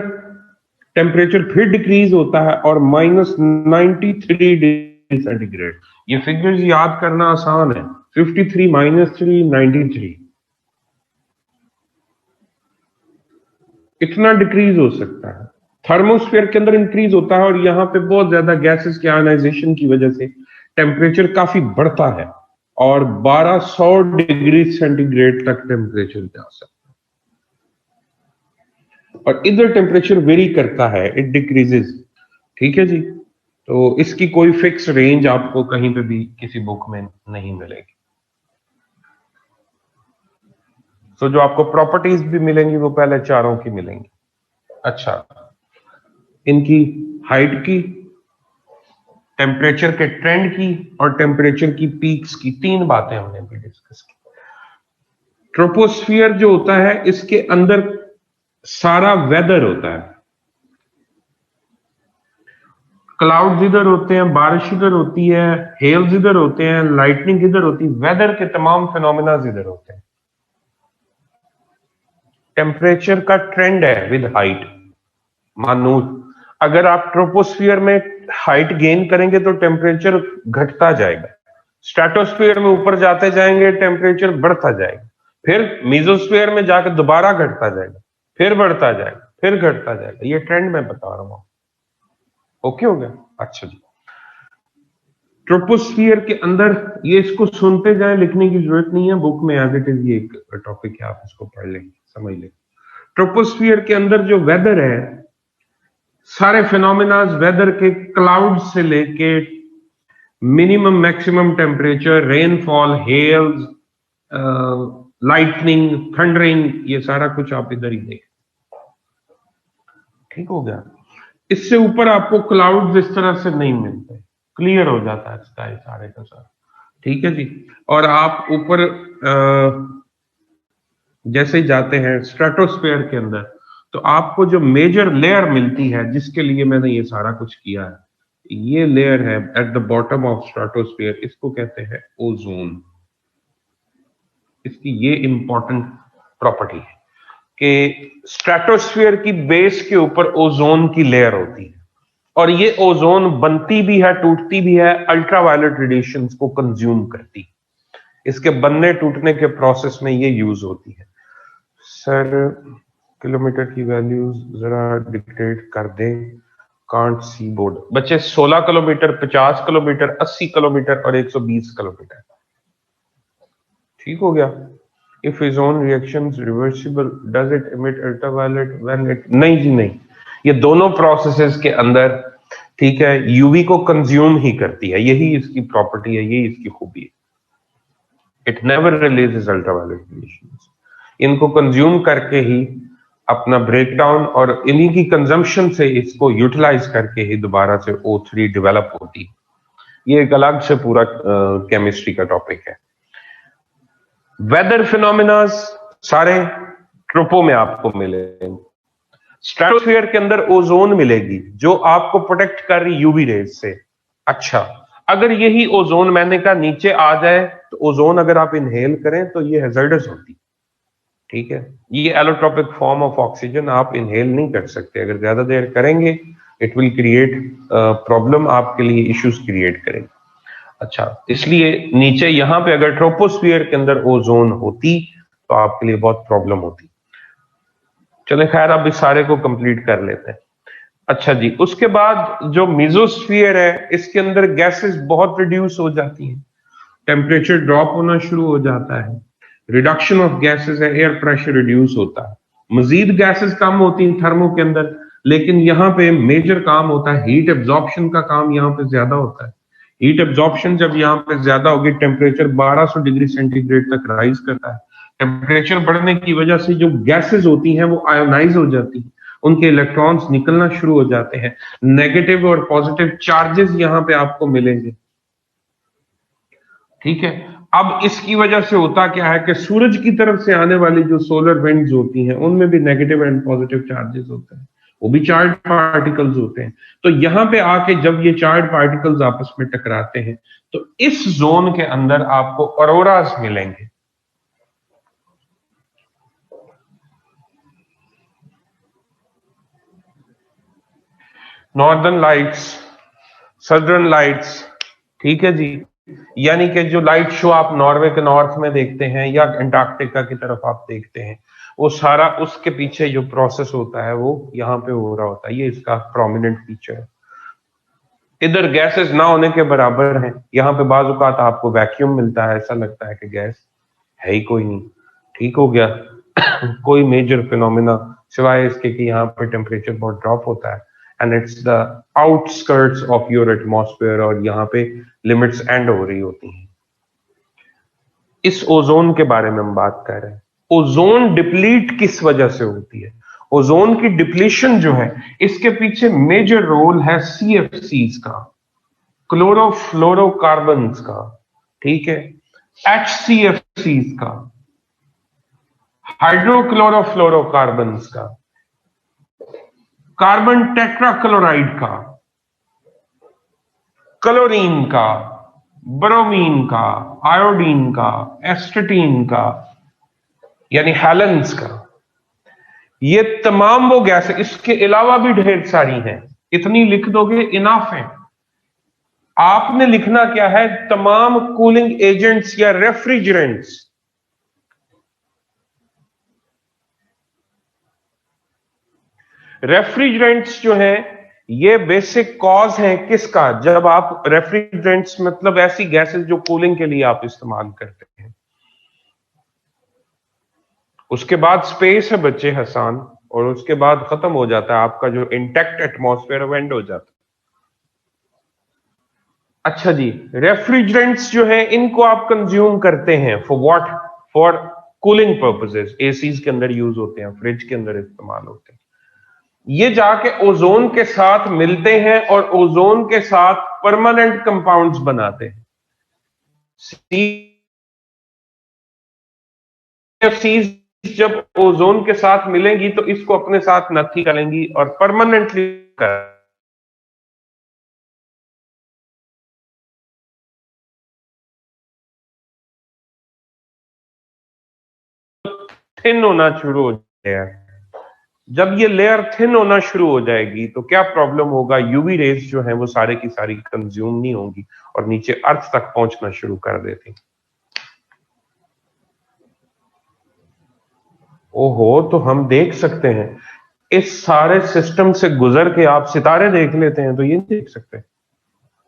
A: टेम्परेचर फिर डिक्रीज होता है और -93 डिग्री सेंटीग्रेड। ये फिगर्स याद करना आसान है, 53 -3 93, इतना डिक्रीज हो सकता है। थर्मोस्फीयर के अंदर इंक्रीज होता है और यहां पे बहुत ज्यादा गैसेस के आयनाइजेशन की वजह से टेम्परेचर काफी बढ़ता है और 1200 डिग्री सेंटीग्रेड तक टेम्परेचर जा सकता है। और इधर टेम्परेचर वेरी करता है, इट डिक्रीजेस। ठीक है जी, तो इसकी कोई फिक्स रेंज आपको कहीं पे भी किसी बुक में नहीं मिलेगी। तो जो आपको प्रॉपर्टीज भी मिलेंगी वो पहले चारों की मिलेंगी। अच्छा, इनकी हाइट की, टेम्परेचर के ट्रेंड की और टेम्परेचर की पीक्स की, तीन बातें हमने भी डिस्कस की। ट्रोपोस्फियर जो होता है इसके अंदर सारा वेदर होता है, क्लाउड्स इधर होते हैं, बारिश इधर होती है, हेल्स इधर होते हैं, लाइटनिंग इधर होती है, वेदर के तमाम फिनोमिना इधर होते हैं। टेम्परेचर का ट्रेंड है विद हाइट। मानो अगर आप ट्रोपोस्फियर में हाइट गेन करेंगे तो टेम्परेचर घटता जाएगा, स्ट्रेटोस्फियर में ऊपर जाते जाएंगे टेम्परेचर बढ़ता जाएगा, फिर मीजोस्फियर में जाकर दोबारा घटता जाएगा, फिर बढ़ता जाएगा, फिर घटता जाएगा। ये ट्रेंड मैं बता रहा हूं। ओके हो गया। अच्छा जी, ट्रोपोस्फियर के अंदर, ये इसको सुनते जाएं, लिखने की जरूरत नहीं है, बुक में एज इट इज ये एक टॉपिक है, आप इसको पढ़ लें, समझ लें। ट्रोपोस्फियर के अंदर जो वेदर है, सारे फिनोमिना वेदर के, क्लाउड से लेके minimum maximum temperature, rainfall, hails, lightning, thundering, ये सारा कुछ आप इधर ही देखें। ठीक हो गया। इससे ऊपर आपको क्लाउड्स इस तरह से नहीं मिलते, क्लियर हो जाता है स्काई सारे का सारा। ठीक है जी। और आप ऊपर जैसे ही जाते हैं स्ट्रेटोस्फीयर के अंदर, तो आपको जो मेजर लेयर मिलती है, जिसके लिए मैंने ये सारा कुछ किया है, ये लेयर है at the bottom of stratosphere, इसको कहते हैं ओजोन। इसकी ये इंपॉर्टेंट प्रॉपर्टी है कि स्ट्रेटोस्फीयर की बेस के ऊपर ओजोन की लेयर होती है और ये ओजोन बनती भी है, टूटती भी है, अल्ट्रावायलेट रेडिएशंस को कंज्यूम करती है। इसके बनने टूटने के प्रोसेस में ये यूज होती है। सर किलोमीटर की वैल्यूज जरा डिक्टेट कर दें, कांट सी बोर्ड। बच्चे 16 किलोमीटर, 50 किलोमीटर, 80 किलोमीटर और 120 किलोमीटर। ठीक हो गया। If ozone reactions reversible, does it emit ultraviolet when it, नहीं जी नहीं, ये दोनों प्रोसेसेस के अंदर, ठीक है, यूवी को कंज्यूम ही करती है, यही इसकी प्रॉपर्टी है, यही इसकी खूबी है। It never releases ultraviolet radiations. इनको कंज्यूम करके ही अपना ब्रेकडाउन और इन्हीं की कंजम्पशन से इसको यूटिलाइज करके ही दोबारा से O3 डेवलप होती है। ये एक अलग से पूरा केमिस्ट्री का टॉपिक है। वेदर फिनोमिना सारे ट्रोपो में आपको मिलेंगे। स्ट्रेटोस्फीयर के अंदर ओजोन मिलेगी जो आपको प्रोटेक्ट कर रही यूवी रेज से। अच्छा, अगर यही ओजोन मैंने कहा नीचे आ जाए तो ओजोन अगर आप इनहेल करें तो ये हैजर्डस होती, ठीक है। ये एलोट्रोपिक फॉर्म ऑफ ऑक्सीजन आप इनहेल नहीं कर सकते, अगर ज्यादा देर करेंगे इट विल क्रिएट प्रॉब्लम, आपके लिए इश्यूज क्रिएट करेंगे। अच्छा, इसलिए नीचे यहां पे अगर ट्रोपोस्फीयर के अंदर ओजोन होती तो आपके लिए बहुत प्रॉब्लम होती। चले खैर, अब इस सारे को कंप्लीट कर लेते हैं। अच्छा जी, उसके बाद जो मेसोस्फीयर है इसके अंदर गैसेस बहुत रिड्यूस हो जाती हैं, टेम्परेचर ड्रॉप होना शुरू हो जाता है, रिडक्शन ऑफ गैसेस है, एयर प्रेशर रिड्यूस होता है, मजीद गैसेस कम होती हैं थर्मो के अंदर, लेकिन यहाँ पे मेजर काम होता है हीट एब्जॉर्प्शन का काम यहाँ पे ज्यादा होता है। हीट एब्जॉर्प्शन जब यहाँ पे ज्यादा होगी, टेम्परेचर 1200 डिग्री सेंटीग्रेड तक राइज करता है। टेम्परेचर बढ़ने की वजह से जो गैसेस होती हैं वो आयोनाइज हो जाती हैं, उनके इलेक्ट्रॉन्स निकलना शुरू हो जाते हैं, नेगेटिव और पॉजिटिव चार्जेस यहाँ पे आपको मिलेंगे, ठीक है। अब इसकी वजह से होता क्या है कि सूरज की तरफ से आने वाली जो सोलर विंड्स होती हैं उनमें भी नेगेटिव एंड पॉजिटिव चार्जेस होते हैं, वो भी चार्ज पार्टिकल्स होते हैं। तो यहां पे आके जब ये चार्ज पार्टिकल्स आपस में टकराते हैं तो इस जोन के अंदर आपको ऑरोरास मिलेंगे। नॉर्दर्न लाइट्स, सदर्न लाइट्स, ठीक है जी। यानी कि जो लाइट शो आप नॉर्वे के नॉर्थ में देखते हैं या अंटार्कटिका की तरफ आप देखते हैं, वो सारा उसके पीछे जो प्रोसेस होता है वो यहाँ पे हो रहा होता है। ये इसका प्रोमिनेंट फीचर है। इधर गैसेस ना होने के बराबर है, यहाँ पे बाज़ औक़ात आपको वैक्यूम मिलता है, ऐसा लगता है कि गैस है ही कोई नहीं, ठीक हो गया। कोई मेजर फिनोमिना सिवाय इसके कि यहाँ पे टेम्परेचर बहुत ड्रॉप होता है and it's the outskirts of your atmosphere, और यहाँ पे लिमिट्स एंड हो रही होती हैं। इस ओजोन के बारे में हम बात कर रहे हैं। ओजोन डिप्लीट किस वजह से होती है? ओजोन की डिप्लीशन जो है इसके पीछे मेजर रोल है CFCs का, क्लोरोफ्लोरोकार्बन्स का, ठीक है, HCFCs का, हाइड्रोक्लोरोफ्लोरोकार्बन्स का, कार्बन टेट्राक्लोराइड का, क्लोरीन का, ब्रोमीन का, आयोडीन का, एस्टेटीन का, यानी हैलेंस का। ये तमाम वो गैस है, इसके अलावा भी ढेर सारी हैं, इतनी लिख दोगे इनाफ है। आपने लिखना क्या है? तमाम कूलिंग एजेंट्स या रेफ्रिजरेंट्स। रेफ्रिजरेंट्स जो है ये बेसिक कॉज है किसका? जब आप रेफ्रिजरेंट्स मतलब ऐसी गैसेस जो कूलिंग के लिए आप इस्तेमाल करते हैं। उसके बाद स्पेस है बच्चे हसान, और उसके बाद खत्म हो जाता है आपका जो इंटैक्ट एटमॉस्फेयर वेंड हो जाता है। अच्छा जी, रेफ्रिजरेंट्स जो है इनको आप कंज्यूम करते हैं for what? For cooling purposes. ACs के अंदर यूज होते हैं, फ्रिज के अंदर इस्तेमाल होते हैं। ये जाके ओजोन के साथ मिलते हैं और ओजोन के साथ परमानेंट कंपाउंड्स बनाते हैं। CFCs जब ओजोन के साथ मिलेंगी तो इसको अपने साथ नथी करेंगी और परमानेंटली थिन होना शुरू हो जाएगा। जब ये लेयर थिन होना शुरू हो जाएगी तो क्या प्रॉब्लम होगा? यूवी रेज जो है वो सारे की सारी कंज्यूम नहीं होंगी और नीचे अर्थ तक पहुंचना शुरू कर देती। ओहो, तो हम देख सकते हैं इस सारे सिस्टम से गुजर के आप सितारे देख लेते हैं तो ये नहीं देख सकते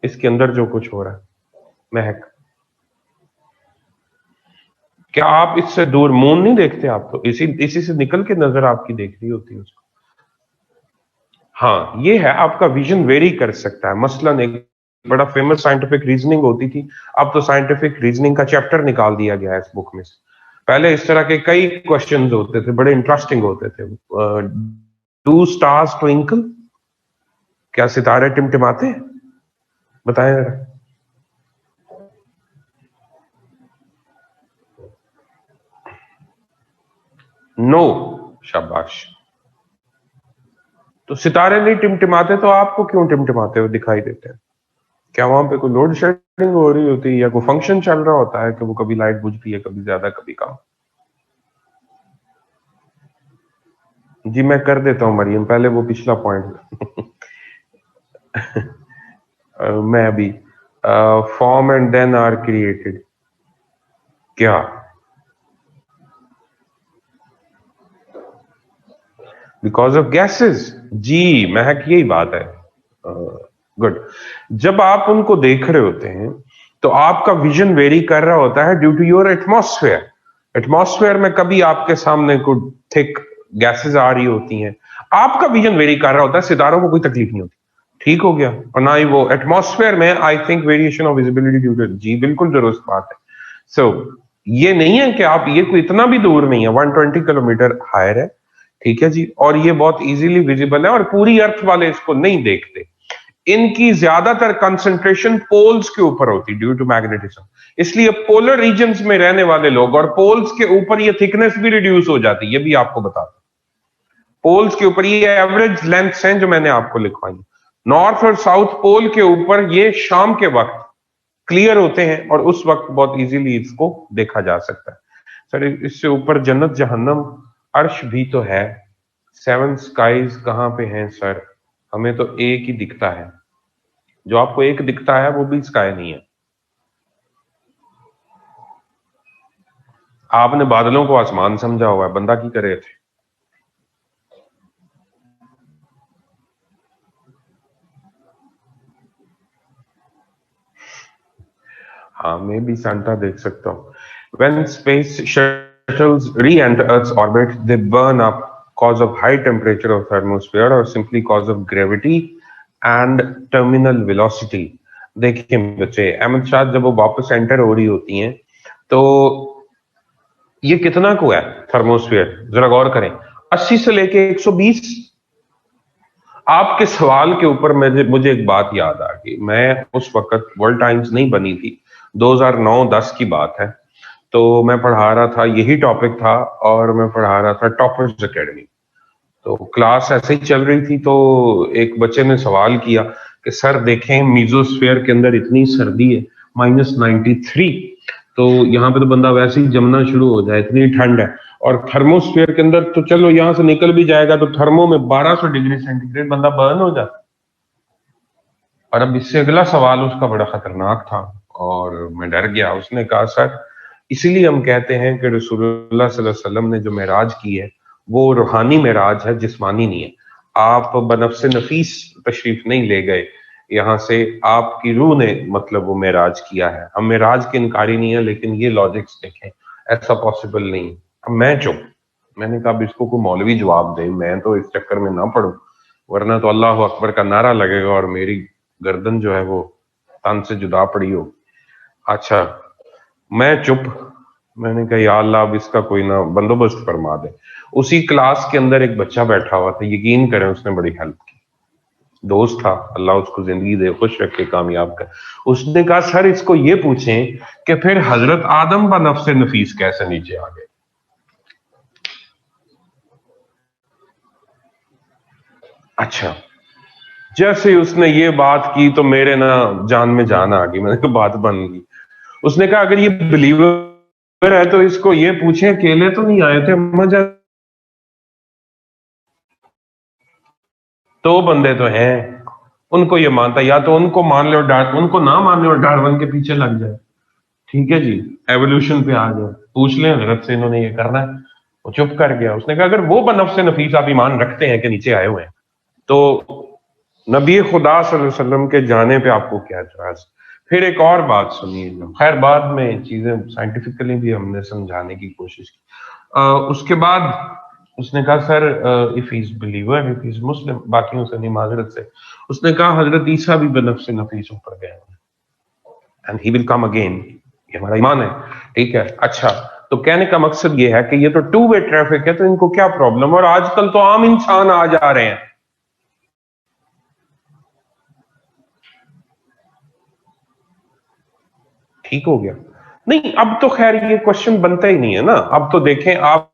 A: इसके अंदर जो कुछ हो रहा है। महक, क्या आप इससे दूर मून नहीं देखते? आप तो इसी से निकल के नजर आपकी देख रही होती है उसको। हाँ, ये है आपका विजन वेरी कर सकता है। मसलन एक बड़ा फेमस साइंटिफिक रीजनिंग होती थी, अब तो साइंटिफिक रीजनिंग का चैप्टर निकाल दिया गया है इस बुक में से। पहले इस तरह के कई क्वेश्चंस होते थे, बड़े इंटरेस्टिंग होते थे। डू स्टार्स ट्विंकल, क्या सितारे टिमटिमाते? बताएं जरा। नो, शाबाश। तो सितारे नहीं टिमटिमाते तो आपको क्यों टिमटिमाते हुए दिखाई देते हैं? क्या वहां पे कोई लोड शेडिंग हो रही होती है या कोई फंक्शन चल रहा होता है कि वो कभी लाइट बुझती है, कभी ज्यादा कभी कम? जी मैं कर देता हूं मरियम, पहले वो पिछला पॉइंट। मैं अभी form and then are created, क्या? Because of gases. जी महक, यही बात है। गुड। जब आप उनको देख रहे होते हैं तो आपका विजन वेरी कर रहा होता है due to your atmosphere. Atmosphere में कभी आपके सामने कोई थिक गैसेस आ रही होती हैं, आपका विजन वेरी कर रहा होता है, सितारों को कोई तकलीफ नहीं होती। ठीक हो गया। और ना ही वो एटमॉस्फेयर में I think variation of visibility due to. जी बिल्कुल दुरुस्त बात है। सो ये नहीं है कि आप, ये कोई इतना भी दूर नहीं है, 120 किलोमीटर हायर है, ठीक है जी, और ये बहुत इजीली विजिबल है और पूरी अर्थ वाले इसको नहीं देखते। इनकी ज्यादातर कंसंट्रेशन पोल्स के ऊपर होती ड्यू टू मैग्नेटिज्म, इसलिए पोलर रीजन्स में रहने वाले लोग, और पोल्स के ऊपर ये थिकनेस भी रिड्यूस हो जाती है, ये भी आपको बता दूं। पोल्स के ऊपर ये एवरेज लेंथ हैं जो मैंने आपको लिखवाई, नॉर्थ और साउथ पोल के ऊपर ये शाम के वक्त क्लियर होते हैं और उस वक्त बहुत इजीली इसको देखा जा सकता है। सर इससे ऊपर जन्नत जहन्नम अर्श भी तो है, सेवन स्काईज कहां पे हैं सर? हमें तो एक ही दिखता है, जो आपको एक दिखता है वो भी स्काई नहीं है। आपने बादलों को आसमान समझा हुआ है, बंदा की करे थे। हाँ मैं भी सांता देख सकता हूँ। When space shuttles re-enter Earth's orbit, they burn up cause of high temperature of thermosphere or simply cause of gravity and terminal velocity। देखिए बच्चे, अहमद शाह जब वो वापस एंटर हो रही होती हैं तो ये कितना को है थर्मोस्फीयर, जरा गौर करें, 80 से लेके 120। आपके सवाल के ऊपर मुझे एक बात याद आ गई। मैं उस वक्त वर्ल्ड टाइम्स नहीं बनी थी, 2009-10 की बात है, तो मैं पढ़ा रहा था, यही टॉपिक था, और मैं पढ़ा रहा था टॉपर्स एकेडमी। तो क्लास ऐसे ही चल रही थी, तो एक बच्चे ने सवाल किया कि सर देखें मीजोस्फीयर के अंदर इतनी सर्दी है, -93, तो यहाँ पे तो बंदा वैसे ही जमना शुरू हो जाए, इतनी ठंड है, और थर्मोस्फीयर के अंदर तो चलो यहां से निकल भी जाएगा तो थर्मो में 1200 डिग्री सेंटीग्रेड बंदा बर्न हो जाता। और अब इससे अगला सवाल उसका बड़ा खतरनाक था और मैं डर गया। उसने कहा सर इसीलिए हम कहते हैं कि रसूलुल्लाह सल्लल्लाहु अलैहि वसल्लम ने जो मेराज की है वो रूहानी मेराज है, जिस्मानी नहीं है। आप बनफ्से नफीस तशरीफ नहीं ले गए यहाँ से, आपकी रूह ने मतलब वो मेराज किया है। हम मेराज के इनकारी नहीं है, लेकिन ये लॉजिक्स देखें, ऐसा पॉसिबल नहीं। अब मैं चुप, मैंने कहा अब इसको कोई मौलवी जवाब दे, मैं तो इस चक्कर में ना पढ़ूं, वरना तो अल्लाह अकबर का नारा लगेगा और मेरी गर्दन जो है वो तन से जुदा पड़ी हो। अच्छा मैं चुप, मैंने कहा या अल्लाह अब इसका कोई ना बंदोबस्त फरमा दे। उसी क्लास के अंदर एक बच्चा बैठा हुआ था, यकीन करें उसने बड़ी हेल्प की, दोस्त था, अल्लाह उसको जिंदगी दे, खुश रखे, कामयाब कर। उसने कहा सर इसको ये पूछें कि फिर हजरत आदम व नफ्से नफीस कैसे नीचे आ गए? अच्छा, जैसे उसने ये बात की तो मेरे ना जान में जान आ गई, मैंने कहा बात बन गई। उसने कहा अगर ये बिलीवर है तो इसको ये पूछे अकेले तो नहीं आए थे मजा, तो बंदे तो हैं, उनको ये मानता, या तो उनको मान ले और उनको ना मान ले और डार्विन के पीछे लग जाए, ठीक है जी, एवोल्यूशन पे आ जाए, पूछ लें हजरत से इन्होंने ये करना है। वो चुप कर गया। उसने कहा अगर वो बनफ से नफीस आप ईमान रखते हैं कि नीचे आए हुए हैं, तो नबी खुदा सल्लल्लाहु अलैहि वसल्लम के जाने पे आपको क्या एतराज? फिर एक और बात सुनिए, खैर बाद में चीजें साइंटिफिकली भी हमने समझाने की कोशिश की। उसके बाद उसने कहा sir if is believer, if is Muslim, बाकियों से नहीं माजरत से, उसने कहा हजरत ईसा भी बनफ से नफीस ऊपर गए and he will come again, ये हमारा ईमान है, ठीक है। अच्छा तो कहने का मकसद ये है कि ये तो टू वे ट्रैफिक है, तो इनको क्या प्रॉब्लम। और आजकल तो आम इंसान आ जा रहे हैं। ठीक हो गया। नहीं, अब तो खैर ये क्वेश्चन बनता ही नहीं है ना। अब तो देखें आप,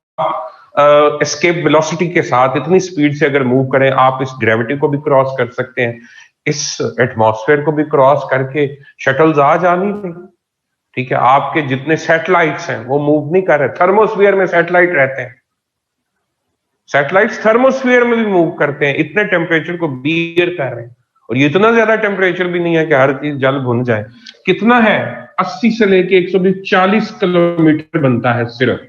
A: एस्केप वेलोसिटी के साथ इतनी स्पीड से अगर मूव करें, आप इस ग्रेविटी को भी क्रॉस कर सकते हैं, इस एटमॉस्फेयर को भी क्रॉस करके शटल्स आ जा नहीं रही। ठीक है, आपके जितने सैटेलाइट्स हैं वो मूव नहीं कर रहे। थर्मोस्फीयर में सैटेलाइट रहते हैं, सैटेलाइट्स थर्मोस्फीयर में भी मूव करते हैं, इतने टेम्परेचर को बियर कर रहे हैं। और ये इतना ज्यादा टेम्परेचर भी नहीं है कि हर चीज जल भुन जाए। कितना है, 80 से लेके 120, 40 किलोमीटर बनता है सिर्फ,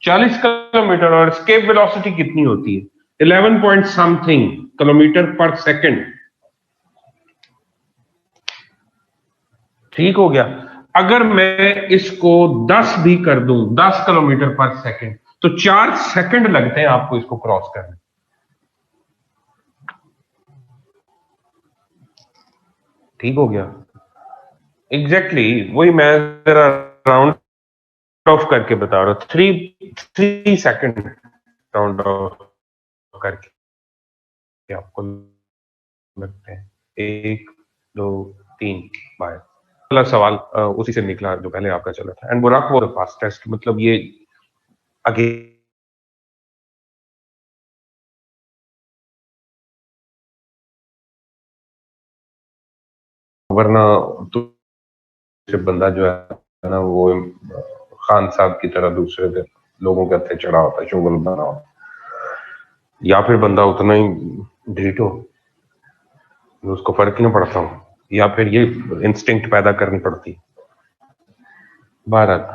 A: 40 किलोमीटर। और स्केप वेलोसिटी कितनी होती है, 11 पॉइंट समथिंग किलोमीटर पर सेकंड। ठीक हो गया। अगर मैं इसको 10 भी कर दूं, 10 किलोमीटर पर सेकंड, तो 4 सेकंड लगते हैं आपको इसको क्रॉस करने। ठीक हो गया। एग्जैक्टली वही मैं जरा राउंड ऑफ करके बता रहा हूं, 3 सेकंड राउंड ऑफ करके आपको लगते हैं। 1, 2, 3, बाय। अगला सवाल उसी से निकला जो पहले आपका चला था। एंड बुराक वो फास्टेस्ट, मतलब ये आगे वरना तो जब बंदा जो है ना वो खान साहब की तरह दूसरे लोगों के हत्थे चढ़ा होता है, शुगल बना होता है, या फिर बंदा उतना ही ढीठ हो, उसको फर्क नहीं पड़ता हो, या फिर ये इंस्टिंक्ट पैदा करनी पड़ती। भारत